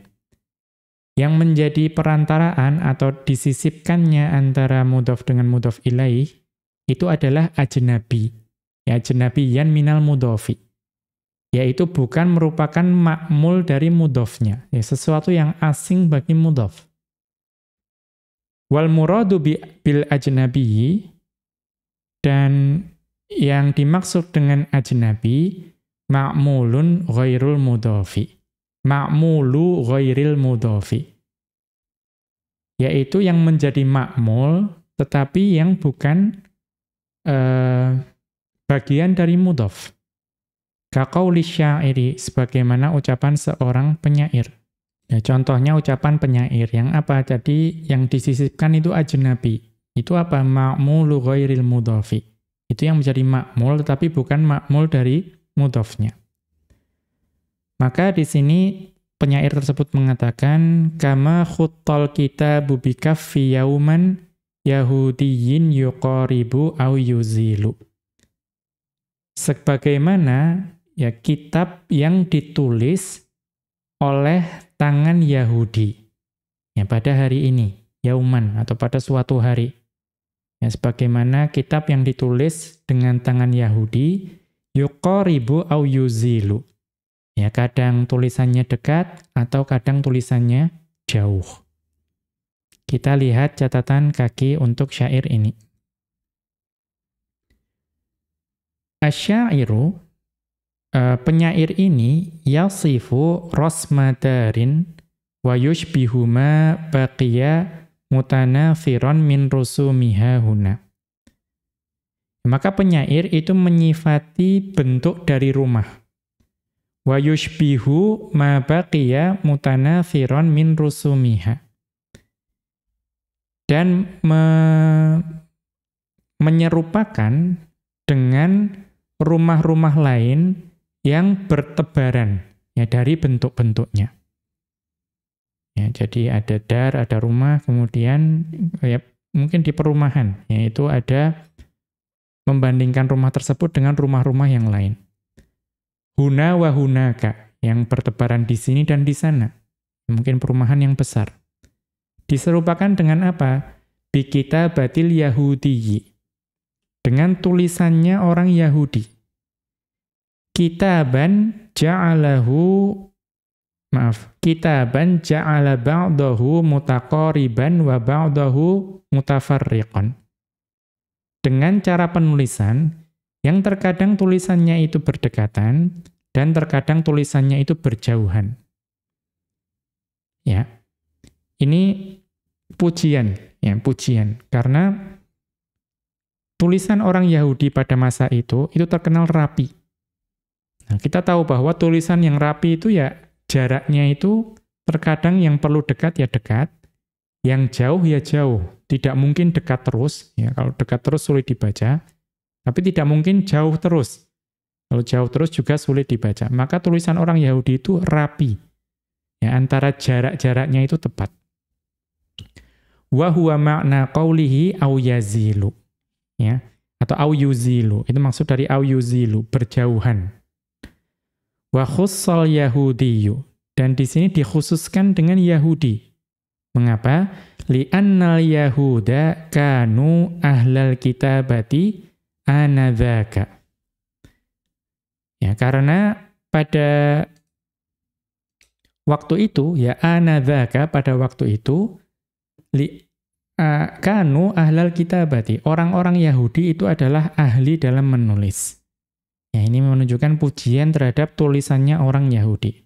Yang menjadi perantaraan atau disisipkannya antara mudhaf dengan mudhaf ilaih itu adalah ajnabi. Ya, ajnabiyyan minal mudhafi. Yaitu bukan merupakan ma'mul dari mudhafnya, ya, sesuatu yang asing bagi mudhaf. Wal muradu bil ajnabiyyi, dan yang dimaksud dengan ajnabi ma'mulun ghairul mudhafi. Ma'mulu ghairil mudhafi. Yaitu yang menjadi ma'mul tetapi yang bukan bagian dari mudhaf. Kaqauli syairi, sebagaimana ucapan seorang penyair. Ya, contohnya ucapan penyair yang apa? Jadi yang disisipkan itu ajnabi. Itu apa? Ma'mulu ghairil mudhafi. Itu yang menjadi ma'mul tetapi bukan ma'mul dari mudhafnya. Maka di sini penyair tersebut mengatakan kama khuttal kitabu bikaffi yauman yahudiyyin yuqaribu au yuzilu. Sebagaimana, ya, kitab yang ditulis oleh tangan Yahudi, ya, pada hari ini, yauman, atau pada suatu hari. Ya, sebagaimana kitab yang ditulis dengan tangan Yahudi, yuqaribu au yuzilu. Ya, kadang tulisannya dekat atau kadang tulisannya jauh. Kita lihat catatan kaki untuk syair ini. Asyairu, penyair ini yasifu rosmadarin wa yushbihuma baqiya mutanafiron min rusumiha huna. Maka penyair itu menyifati bentuk dari rumah. Wa yushbihu ma baqiya mutanafiron min rusumiha. Dan menyerupakan dengan rumah-rumah lain yang bertebaran ya dari bentuk-bentuknya. Ya, jadi ada dar, ada rumah, kemudian ya mungkin di perumahan, yaitu ada membandingkan rumah tersebut dengan rumah-rumah yang lain. Huna wa hunaka, yang bertebaran di sini dan di sana. Mungkin perumahan yang besar. Diserupakan dengan apa? Bi kitabatil Yahudiyyi. Dengan tulisannya orang Yahudi. Kitaban ja'ala ba'dahu mutaqariban wa ba'dahu mutafarriqan. Dengan cara penulisan yang terkadang tulisannya itu berdekatan dan terkadang tulisannya itu berjauhan. Ya. Ini pujian, ya, pujian. Karena tulisan orang Yahudi pada masa itu terkenal rapi. Nah, kita tahu bahwa tulisan yang rapi itu ya jaraknya itu terkadang yang perlu dekat ya dekat, yang jauh ya jauh. Tidak mungkin dekat terus, ya kalau dekat terus sulit dibaca, tapi tidak mungkin jauh terus. Kalau jauh terus juga sulit dibaca. Maka tulisan orang Yahudi itu rapi. Ya, antara jarak-jaraknya itu tepat. Wa huwa ma'na qawlihi au yazilu. Ya, atau au yuzilu. Itu maksud dari au yuzilu, berjauhan. Wa khussal yahudiyyu. Dan di sini dikhususkan dengan Yahudi. Mengapa? Li'annal yahuda kanu ahlal kitabati anadzaka. Ya, karena pada waktu itu, ya anadzaka pada waktu itu, kanu ahlal kitabati. Orang-orang Yahudi itu adalah ahli dalam menulis. Ya, ini menunjukkan pujian terhadap tulisannya orang Yahudi.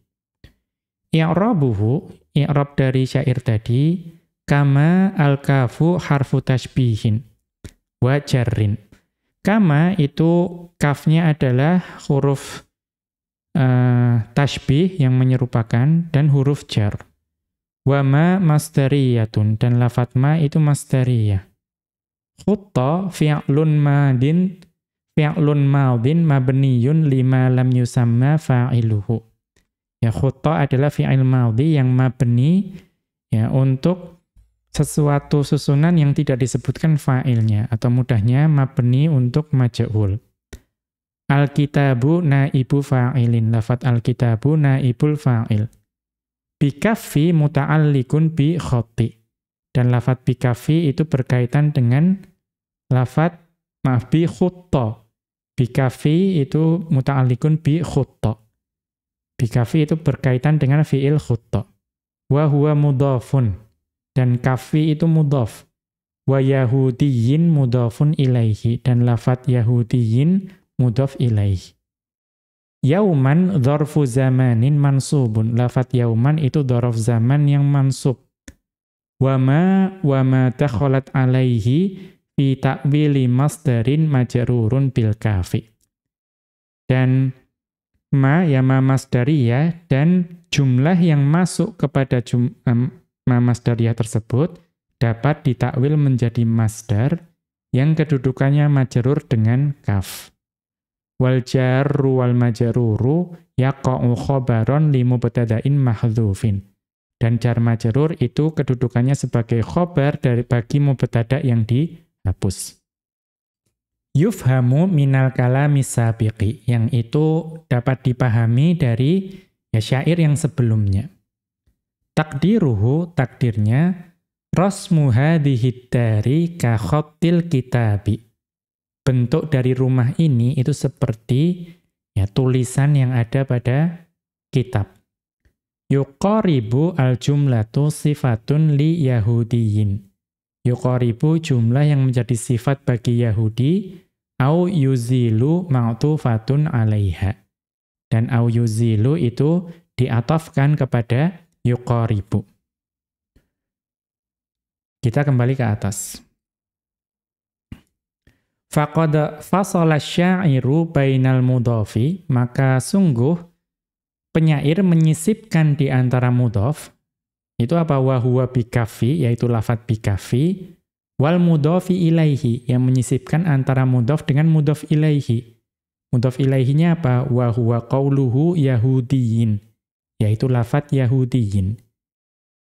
I'rabuhu, i'rab dari syair tadi, kama al-kafu harfu tashbihin wa jarrin. Kama itu kafnya adalah huruf tashbih yang menyerupakan dan huruf jar. Wa ma masdariyatun, dan lafadz ma itu masdariyah. Khutta fi'lun madin mabniyun lima lam yusamma fa'iluhu. Ya, khutta adalah fi'il madhi yang mabni ya untuk sesuatu susunan yang tidak disebutkan fa'ilnya, atau mudahnya mabni untuk maj'ul. Al-kitabu naibu fa'ilin, lafadz al-kitabu naibul fa'il. Bikaffi muta'allikun bi khotti. Dan lafadz bikaffi itu berkaitan dengan lafadz bi khutta. Bikaffi itu muta'allikun bi khutta. Bikaffi itu berkaitan dengan fi'il khutta. Wa huwa mudhafun. Dan kafi itu mudhaf. Wa yahudiyyin mudhafun ilaihi. Dan lafadz yahudiyyin mudhaf ilaihi. Yauman dzarfu zamanin mansubun. Lafadz yauman itu dzaraf zaman yang mansub. Wa ma takhalat alaihi fi ta'wili masdarin majrurun bil kafi. Dan ma masdariyah, dan jumlah yang masuk kepada ma masdariyah tersebut dapat ditakwil menjadi masdar yang kedudukannya majrur dengan kaf. Wal jarru wal majruru yaqa'u khabaron li mubtada'in mahdhufin. Dan jar majrur itu kedudukannya sebagai khobar bagi mubtada' yang dihapus. Yufhamu minal kalami sabiqi, yang itu dapat dipahami dari syair yang sebelumnya. Takdiruhu, takdirnya, rasmu hadhihid dari ka khattil kitabi. Bentuk dari rumah ini itu seperti tulisan yang ada pada kitab. Yuqaribu al-jumlatu sifatun li yahudiyin. Yuqaribu jumlah yang menjadi sifat bagi Yahudi, Au yuzilu ma'tufatun 'alaiha. Dan au yuzilu itu diatofkan kepada yuqaribu. Kita kembali ke atas. Faqad fasala sya'iru bainal mudhafi, maka sungguh penyair menyisipkan di antara mudhaf. Itu apa? Wa huwa bikafi, yaitu lafadz bikafi, wal mudhafi ilaihi, yang menyisipkan antara mudhaf dengan mudhaf ilaihi. Mudhaf ilaihinya apa? Wa huwa qauluhu yahudiyin, yaitu lafadz yahudiyin.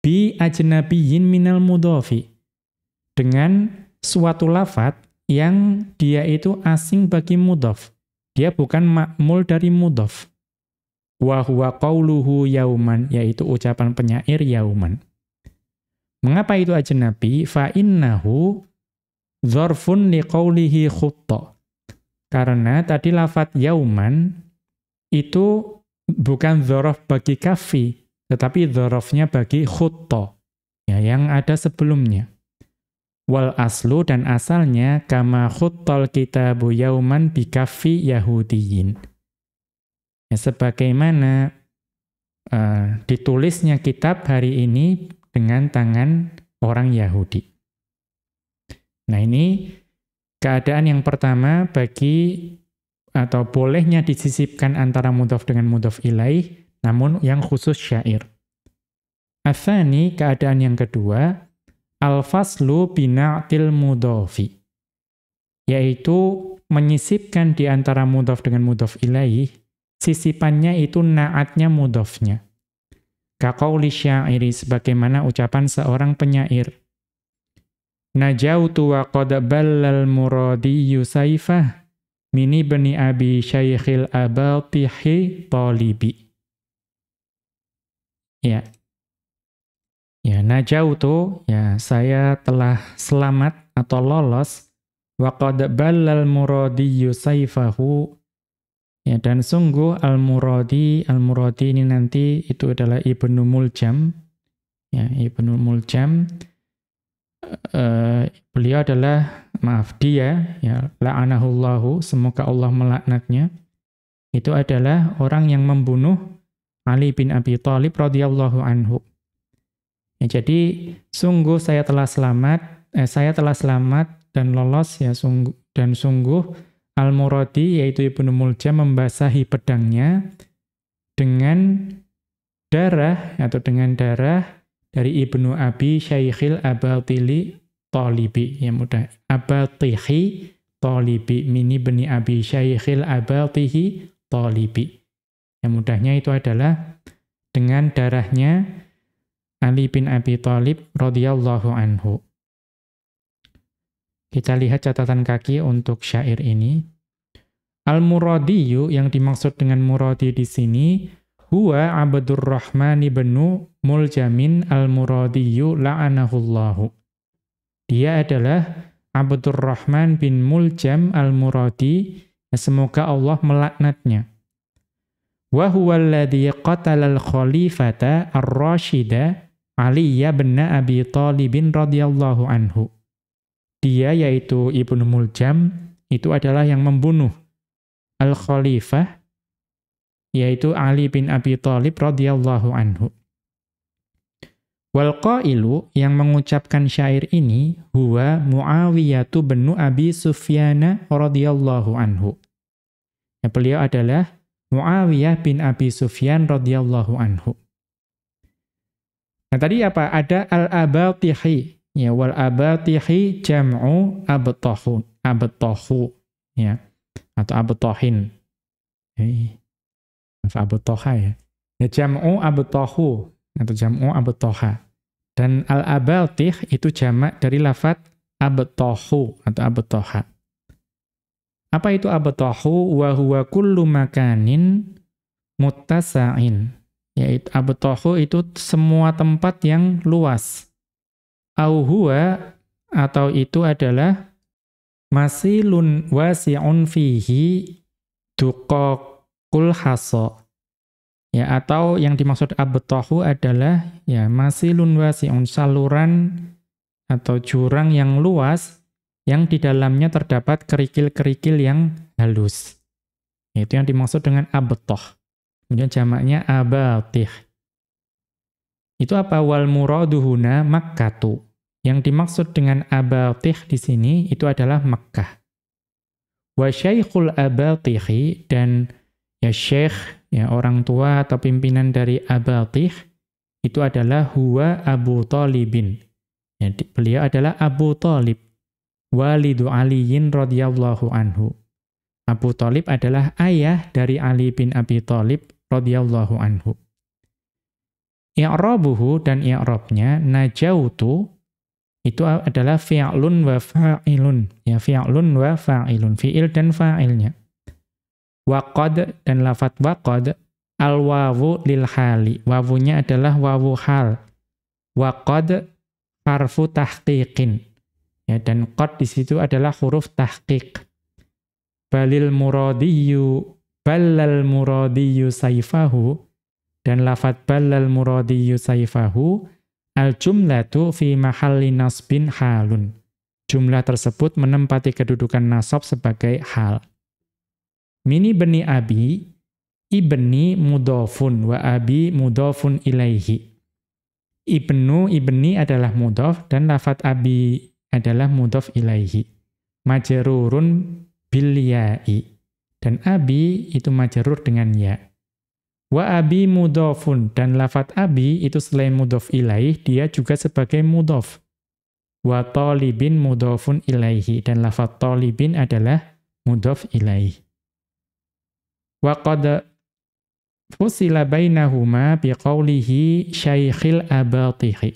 Bi ajnabiyyin minal mudhafi, dengan suatu lafadz yang dia itu asing bagi mudhaf. Dia bukan ma'mul dari mudhaf. Wa huwa qauluhu yauman, yaitu ucapan penyair yauman. Mengapa itu ajnabi? Fa innahu dzarfun liqaulihi khutta. Karena tadi lafadz yauman itu bukan dzaraf bagi kafi, tetapi dzarafnya bagi khutta, ya, yang ada sebelumnya. Wal aslu, dan asalnya kama khuttal kitabu yauman bikafi yahudiyin. Ya, sebagaimana ditulisnya kitab hari ini dengan tangan orang Yahudi. Nah, ini keadaan yang pertama bagi atau bolehnya disisipkan antara mudhaf dengan mudhaf ilaih, namun yang khusus syair. Atsani, keadaan yang kedua, al-faslu bina'til mudhafi, yaitu menyisipkan di antara mudhaf dengan mudhaf ilaih, sisipannya itu na'atnya mudhafnya. Kaqauli syairi, sebagaimana ucapan seorang penyair. Najautu wa qad ballal muradiyu saifah mini bani abi syaikhil abatihi talibi. Ya. Ya, najautu, ya, saya telah selamat atau lolos. Wa qad ballal muradiyu saifahu. Ya, dan sungguh al-muradi ini nanti itu adalah Ibnu Muljam. Ya, Ibnu Muljam. Beliau adalah, dia, ya, la'anahullahu, semoga Allah melaknatnya. Itu adalah orang yang membunuh Ali bin Abi Thalib radhiyallahu anhu. Ya, jadi sungguh saya telah selamat dan lolos, ya, sungguh Al-Muradi, yaitu Ibnu Muljam, membasahi pedangnya dengan darah dari Ibnu Abi Syaikhil Abatili Talibi, yang mudah, Abatihi Talibi, mini bani Abi Syaikhil Abatihi Talibi. Yang mudahnya itu adalah dengan darahnya Ali bin Abi Thalib radhiyallahu anhu. Kita lihat catatan kaki untuk syair ini. Al-Muradiyu, yang dimaksud dengan muradi di sini, huwa Abdurrahman ibnu Muljamin al-Muradiyu la'anahullahu. Dia adalah Abdurrahman bin Muljam al-Muradi, semoga Allah melaknatnya. Wa huwa alladhi qatala al-khalifata ar-Rashida Ali bin Abi Thalib radhiyallahu anhu. Dia, yaitu Ibnu Muljam, itu adalah yang membunuh al-khalifah, yaitu Ali bin Abi Thalib radhiyallahu anhu. Wal qailu, yang mengucapkan syair ini, huwa Muawiyah bin Abi Sufyan radhiyallahu anhu. Ya, beliau adalah Muawiyah bin Abi Sufyan radhiyallahu anhu. Nah, tadi apa? Ada al-abatihi. Ya, wal abatihi jam'u abtahu, ya, atau abtahin. Abtaha, ya. Ya, jam'u abtahu atau jam'u abtaha. Dan al-abatih itu jamak dari lafadz abtahu atau abtaha. Apa itu abtahu? Wa huwa kullu makanin muttasa'in. Yaitu abtahu itu semua tempat yang luas. Au huwa, atau itu adalah masilun wasi'un fihi duqaqul hasa. Ya, atau yang dimaksud abtahu adalah, ya, masilun wasi'un, saluran atau jurang yang luas yang di dalamnya terdapat kerikil-kerikil yang halus. Itu yang dimaksud dengan abtoh. Kemudian jamaknya abatih. Itu apa? Wal muraduhuna Makkatu. Yang dimaksud dengan abatih di sini itu adalah Makkah. Wa syaikhul abatihi, dan ya syekh, ya orang tua atau pimpinan dari abatih itu adalah huwa Abu Thalibin. Ya, beliau adalah Abu Thalib, walidu Aliyin radhiyallahu anhu. Abu Thalib adalah ayah dari Ali bin Abi Thalib radhiyallahu anhu. I'rabuhu, dan i'rabnya najautu itu adalah fi'lun wa fa'ilun. Ya, fi'lun wa fa'ilun, fi'il dan fa'ilnya. Waqad, dan lafadz waqad, al-wawu lil hali. Wawunya adalah wawu hal. Waqad harfu tahqiqin. Ya, dan qad di situ adalah huruf tahqiq. Balal muradiyyu saifahu, dan lafadz balal muradiyyu saifahu, al-jumlatu fi mahalli nasbin halun. Jumlah tersebut menempati kedudukan nasab sebagai hal. Mini bani abi, ibni mudhafun wa abi mudhafun ilaihi. Ibni adalah mudhaf dan lafadz abi adalah mudhaf ilaihi. Majrurun bil ya'i. Dan abi itu majrur dengan ya. Wa abi mudhafun, dan lafadz abi itu selain mudhaf ilaih dia juga sebagai mudhaf. Wa talibin mudhafun ilaihi, dan lafadz talibin adalah mudhaf ilaih. Wa qad fusila bainahuma biqaulihi syaikhil abatihi.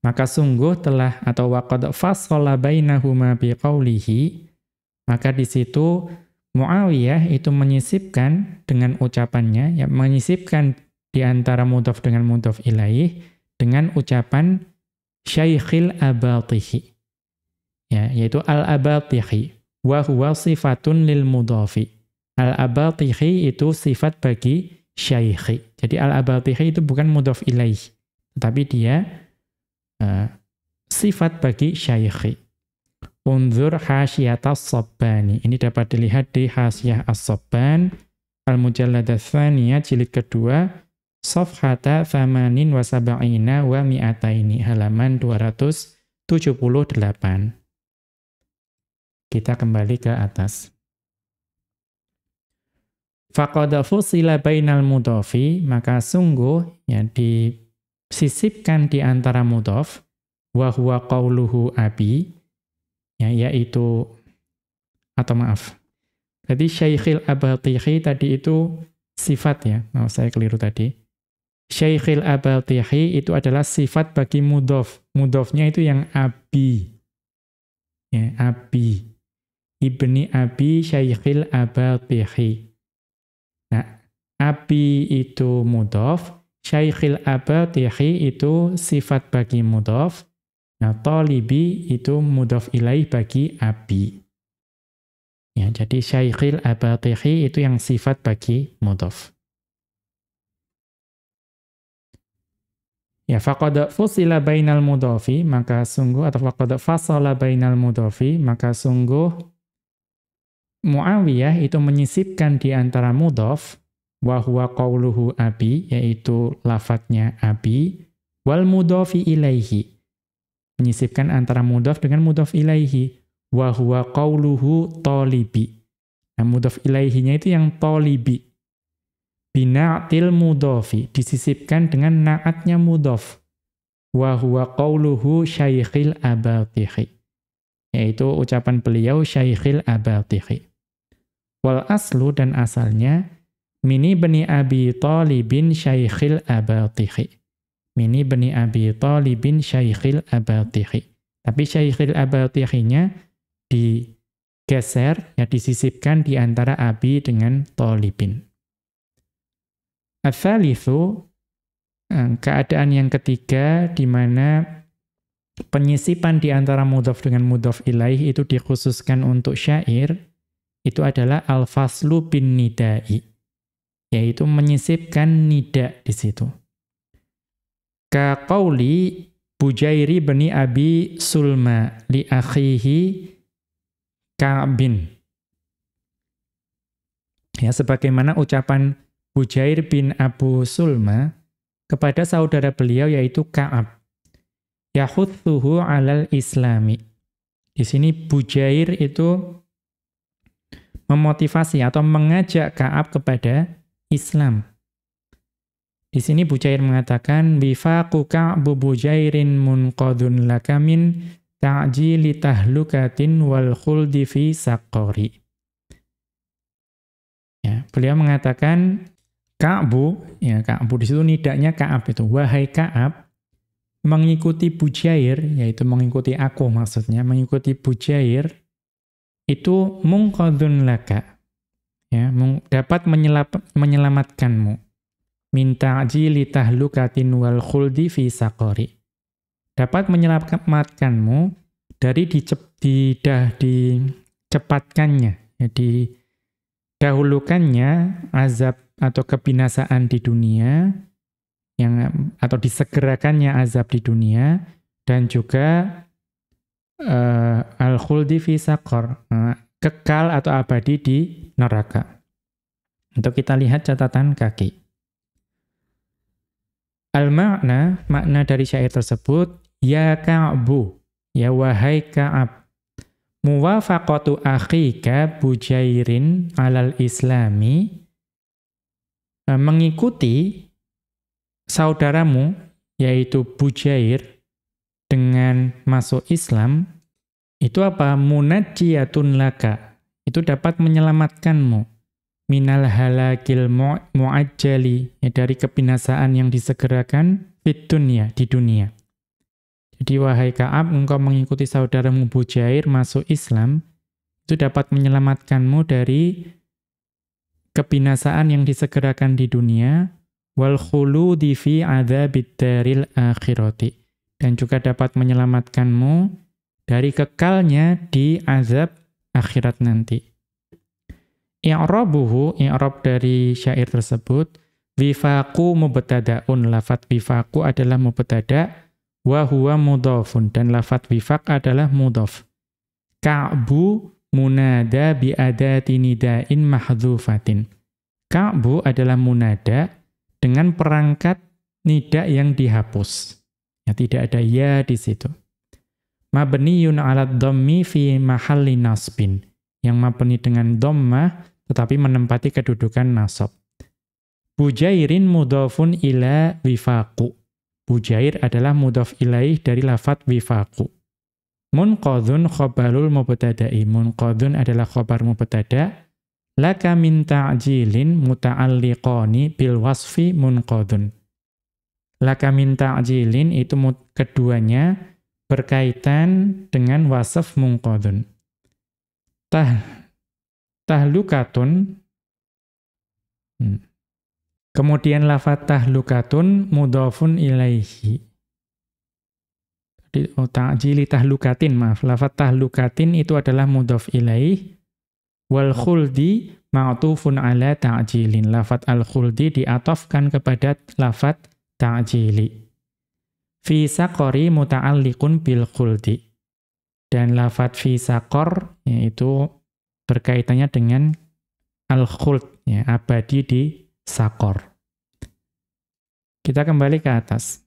Maka sungguh telah, atau wa qad fassala bainahuma biqaulihi, maka di situ Muawiyah itu menyisipkan dengan ucapannya, ya, menyisipkan di antara mudhaf dengan mudhaf ilaih dengan ucapan syaikhil abatihi. Ya, yaitu al-abatihi wa huwa sifatun lil mudhafi. Al-abatihi itu sifat bagi syaikhi. Jadi al-abatihi itu bukan mudhaf ilaih, tetapi dia sifat bagi syaikhi. Unzur hasyiyat as-Sabbani. Ini dapat dilihat di Hasyiyah as-Sabban, al-mujalladah tsaniyah, jilid kedua, safhata 78 wa mi'ataini, halaman 278. Kita kembali ke atas. Faqad fusila bainal mudhafi, maka sungguh ya disisipkan di antara mudhaf, wa huwa qauluhu abi, ya, yaitu, atau maaf, jadi syaikhil abatihi tadi itu sifat, ya, saya keliru tadi. Syaikhil abatihi itu adalah sifat bagi mudhaf. Mudhafnya itu yang abi. Ya, abi. Ibni abi syaikhil abatihi. Nah, abi itu mudhaf, syaikhil abatihi itu sifat bagi mudhaf. Nah, talibi itu mudhaf ilaih bagi abi. Ya, jadi syaikhil abatihi itu yang sifat bagi mudhaf. Ya, faqad fusila bainal mudhafi, maka sungguh, atau faqad fasala bainal mudhafi, maka sungguh Muawiyah itu menyisipkan di antara mudhaf, wa huwa qauluhu abi, yaitu lafadznya abi, wal mudhafi ilaihi, menyisipkan antara mudhaf dengan mudhaf ilaihi, wa huwa qauluhu talibi. Nah, mudhaf ilaihinya itu yang talibi. Bina'til mudhafi, disisipkan dengan na'atnya mudhaf. Wa huwa qauluhu syaikhil abatihi, yaitu ucapan beliau syaikhil abatihi. Wal aslu, dan asalnya, mini bani abi talibin syaikhil abatihi. Mini bani abi talibin syaikhil abatihi. Tapi syaikhil abatihinya digeser, ya disisipkan di antara abi dengan talibin. Ats-tsalitsu, keadaan yang ketiga di mana penyisipan di antara mudhaf dengan mudhaf ilaih itu dikhususkan untuk syair, itu adalah al-faslu bin nidai, yaitu menyisipkan nida di situ. Ka qauli Bujairi bin Abi Sulma li akhihi Ka'bin. Ya, sebagaimana ucapan Bujair bin Abu Sulma kepada saudara beliau yaitu Ka'ab. Yahuthuhu 'alal islami. Di sini Bujair itu memotivasi atau mengajak Ka'ab kepada Islam. Di sini Bujair mengatakan wifaqu Ka'bu Bujairin munqadun lakamin ta'jili tahlukatin wal khuldi fi saqori. Ya, beliau mengatakan Ka'bu, ya Ka'bu di situ nidaknya Ka'ab itu, wahai Ka'ab, mengikuti Bujair, yaitu mengikuti aku maksudnya, mengikuti Bujair itu munqadun laka, ya, dapat menyelamatkanmu. Minta ta'jili tahlukatin wal khuldi fi saqori. Dapat menyelamatkanmu dari dicepatkannya, ya, didahulukannya azab atau kebinasaan di dunia, atau disegerakannya azab di dunia, dan juga al-khuldi fi saqor, kekal atau abadi di neraka. Untuk kita lihat catatan kaki. Al-makna, makna dari syair tersebut, ya Ka'bu, ya wahai Ka'ab, muwafaqatu akhika Bujairin alal islami, mengikuti saudaramu, yaitu Bujair, dengan masuk Islam, itu apa? Munajjiyatun laka, itu dapat menyelamatkanmu. Minal halakil mu'ajjali, ya, dari kebinasaan yang disegerakan fit dunya, di dunia. Jadi wahai Ka'ab, engkau mengikuti saudaramu Bujair masuk Islam, itu dapat menyelamatkanmu dari kebinasaan yang disegerakan di dunia, wal khuludi fi adzabid daril akhirati, dan juga dapat menyelamatkanmu dari kekalnya di azab akhirat nanti. I'rabuhu, i'rab dari syair tersebut, wifaqu mubtada'un, lafadz wifaqu adalah mubtada' wa huwa mudhafun, dan lafadz wifaq adalah mudhaf. Ka'bu munada bi adati nida'in mahdzufatin. Ka'bu adalah munada dengan perangkat nida yang dihapus. Ya, tidak ada ya di situ. Mabniyun 'ala dhammi fi mahalli nasbin. Yang mabni dengan dhammah tetapi menempati kedudukan nasab. Bujairin mudhafun ila wifaqu. Bujair adalah mudhaf ilaih dari lafadz wifaqu. Munqadhun khabarul mubtada'i. Munqadhun adalah khabar mubtada'. Laka min ta'jilin muta'alliqani bil wasfi munqadhun. Laka min ta'jilin itu keduanya berkaitan dengan wasf munqadhun. Tahlukatun, kemudian lafadz tahlukatun mudhafun ilaihi. Ta'jili tahlukatin, maaf. Lafadz tahlukatin itu adalah mudhaf ilaih. Wal khuldi ma'tufun ala ta'jilin. Lafadz al-khuldi diatofkan kepada lafadz ta'jili. Fi saqori muta'alliqun bil khuldi. Dan lafadz fi saqor, yaitu berkaitannya dengan al-khuld, ya, abadi di saqor. Kita kembali ke atas.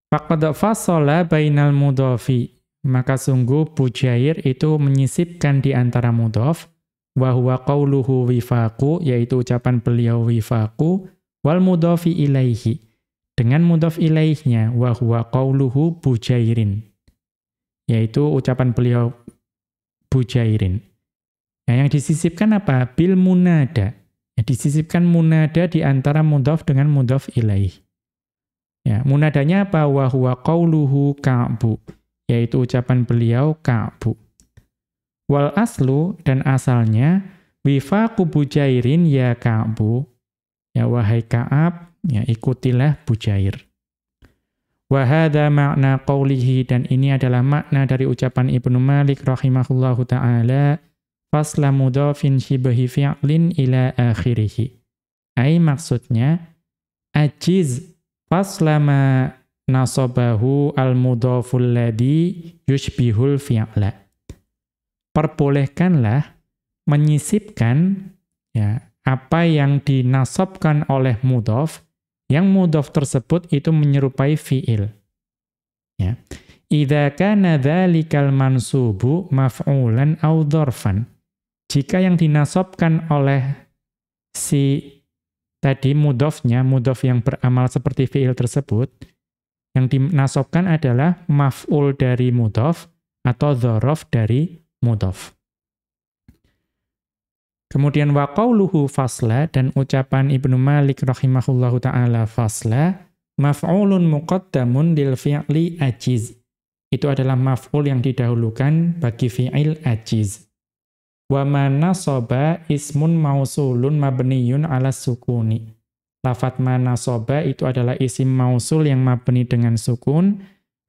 Faqad fassala bainal mudhafi, maka sungguh Bujair itu menyisipkan di antara mudhaf, wa huwa qauluhu wifaqu, yaitu ucapan beliau wifaqu, wal mudhafi ilaihi, dengan mudhaf ilaihnya, wa huwa qauluhu Bujairin, yaitu ucapan beliau Bujairin. Nah, yang disisipkan apa? Bil munada. Ya, disisipkan munada di antara mudhaf dengan mudhaf ilaih. Ya, munadanya apa? Wa huwa qauluhu Ka'bu, yaitu ucapan beliau Ka'bu. Wal aslu, dan asalnya, wifaqu Bujairin ya Ka'bu, ya wahai Ka'ab, ya ikutilah Bujair. Wa hadza ma'na qawlihi, dan ini adalah makna dari ucapan Ibnu Malik rahimahullahu ta'ala, fasla mudhafin shibhi fi'lin ila akhirih. Ai maksudnya, ajiz fasla ma nasabahu al-mudhaful ladzi yushbihul fi'la. Perbolehkanlah menyisipkan ya apa yang dinasabkan oleh mudhaf, yang mudhaf tersebut itu menyerupai fi'il. Ya. Idza kana dzalikal mansubu maf'ulan aw dzarfan. Jika yang dinasabkan oleh si tadi mudhafnya, mudhaf yang beramal seperti fi'il tersebut, yang dinasabkan adalah maf'ul dari mudhaf atau dzaraf dari mudhaf. Kemudian wa qauluhu fasla, dan ucapan Ibnu Malik rahimahullahu ta'ala fasla, maf'ulun muqaddamun lil fi'li ajiz. Itu adalah maf'ul yang didahulukan bagi fi'il ajiz. Wa ma nasaba ismun mausulun mabniyun ala sukuni. Lafat ma nasaba itu adalah isim mausul yang mabni dengan sukun,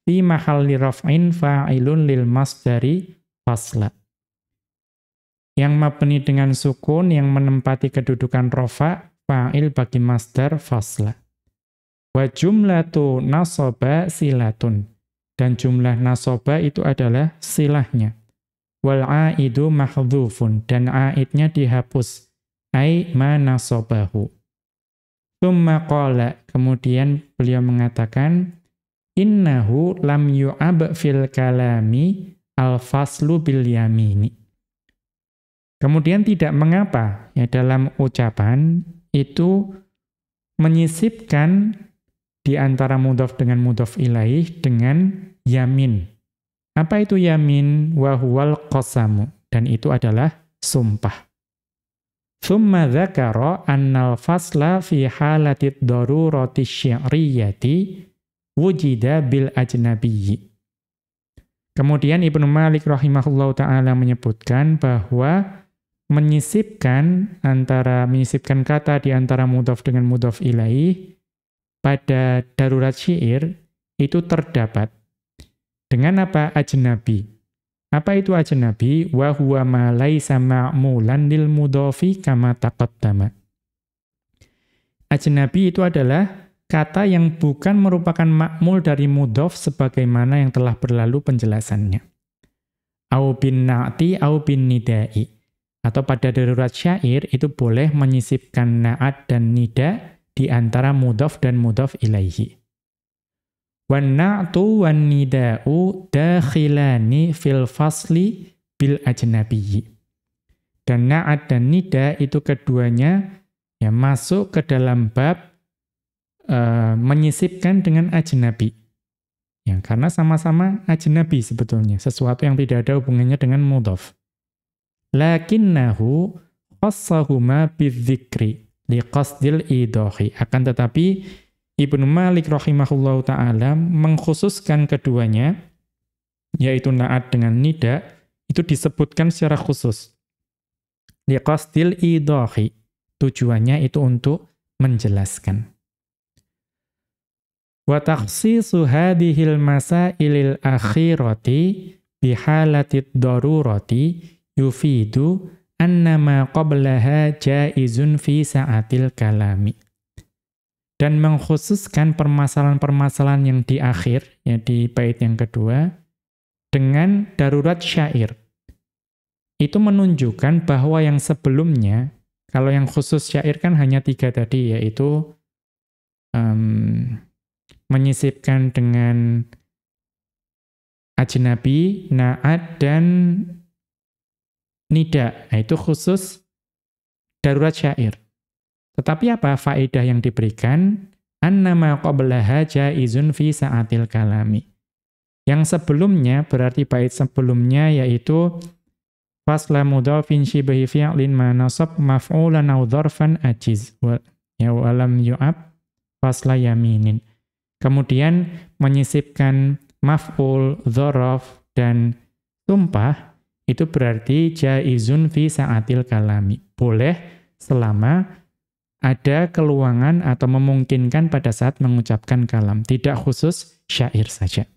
fi mahalli raf'in fa'ilun lil masdari fasla. Yang mabni dengan sukun yang menempati kedudukan rofa, fa'il bagi masdar fasla. Wa jumlatu nasaba silatun. Dan jumlah nasaba itu adalah silahnya. Wal aidu mahdhufun, dan aidnya dihapus. Ai ma nasabahu. Tsumma qala, kemudian beliau mengatakan, innahu lam yu'ab fil kalami al-faslu bil yamini. Kemudian tidak mengapa ya dalam ucapan itu menyisipkan di antara mudhaf dengan mudhaf ilaih dengan yamin. Apa itu yamin? Wa huwal qasamu, dan itu adalah sumpah. Tsumma dzakara annal fasla fi halatid darurati syi'riyati wujida bil ajnabiyyi. Kemudian Ibnu Malik rahimahullahu ta'ala menyebutkan bahwa menyisipkan kata di antara mudhaf dengan mudhaf ilaih pada darurat syair itu terdapat dengan apa? Ajnabi. Apa itu ajnabi? Wa huwa ma laisa ma'mulan lil mudhafi kama taqaddama. Ajnabi itu adalah kata yang bukan merupakan ma'mul dari mudhaf sebagaimana yang telah berlalu penjelasannya. Au bin na'ti au bin nida'i. Atau pada darurat syair itu boleh menyisipkan na'at dan nida di antara mudhaf dan mudhaf ilaihi. Wan na'tu wan nida'u dakhilani fil fasli bil ajnabiyyi. Dan na'at dan nida itu keduanya ya masuk ke dalam bab menyisipkan dengan ajnabi. Ya, karena sama-sama ajnabi sebetulnya, sesuatu yang tidak ada hubungannya dengan mudhaf. Lakinnahu khassahuma bidzikri liqasdil idahi. Akan tetapi Ibnu Malik rahimahullahu ta'ala mengkhususkan keduanya, yaitu na'at dengan nida, itu disebutkan secara khusus. Liqasdil idahi. Tujuannya itu untuk menjelaskan. Wa takhsisu hadhil masailil akhirati bihalatid darurati yufidu annama qablaha jaizun fi sa'atil kalami. Dan mengkhususkan permasalahan-permasalahan yang di akhir, ya di bait yang kedua, dengan darurat syair. Itu menunjukkan bahwa yang sebelumnya, kalau yang khusus syair kan hanya 3 tadi, yaitu menyisipkan dengan ajnabi, na'at, dan nida. Nah, itu khusus darurat syair. Tetapi apa faedah yang diberikan? Annama qablaha jaizun fi sa'atil kalami. Yang sebelumnya, berarti bait sebelumnya, yaitu fasla mudhafin shibahi fi'lin ma nasab maf'ulan aw dzarfan ajiz. Ya walam yu'ab fasla yaminin. Kemudian menyisipkan maf'ul, dzaraf, dan sumpah, itu berarti jaizun fi sa'atil kalami. Boleh selama ada keluangan atau memungkinkan pada saat mengucapkan kalam. Tidak khusus syair saja.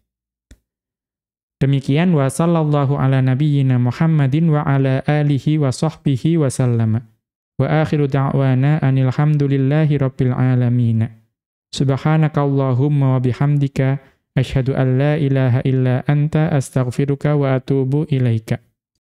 Demikian wa sallallahu ala nabiyyina Muhammadin wa ala alihi wa sahbihi wa sallama. Wa akhiru da'wana anil hamdulillahi rabbil alamin. Subhanakallahumma wa bihamdika asyhadu an la ilaha illa anta astaghfiruka wa atubu ilaika.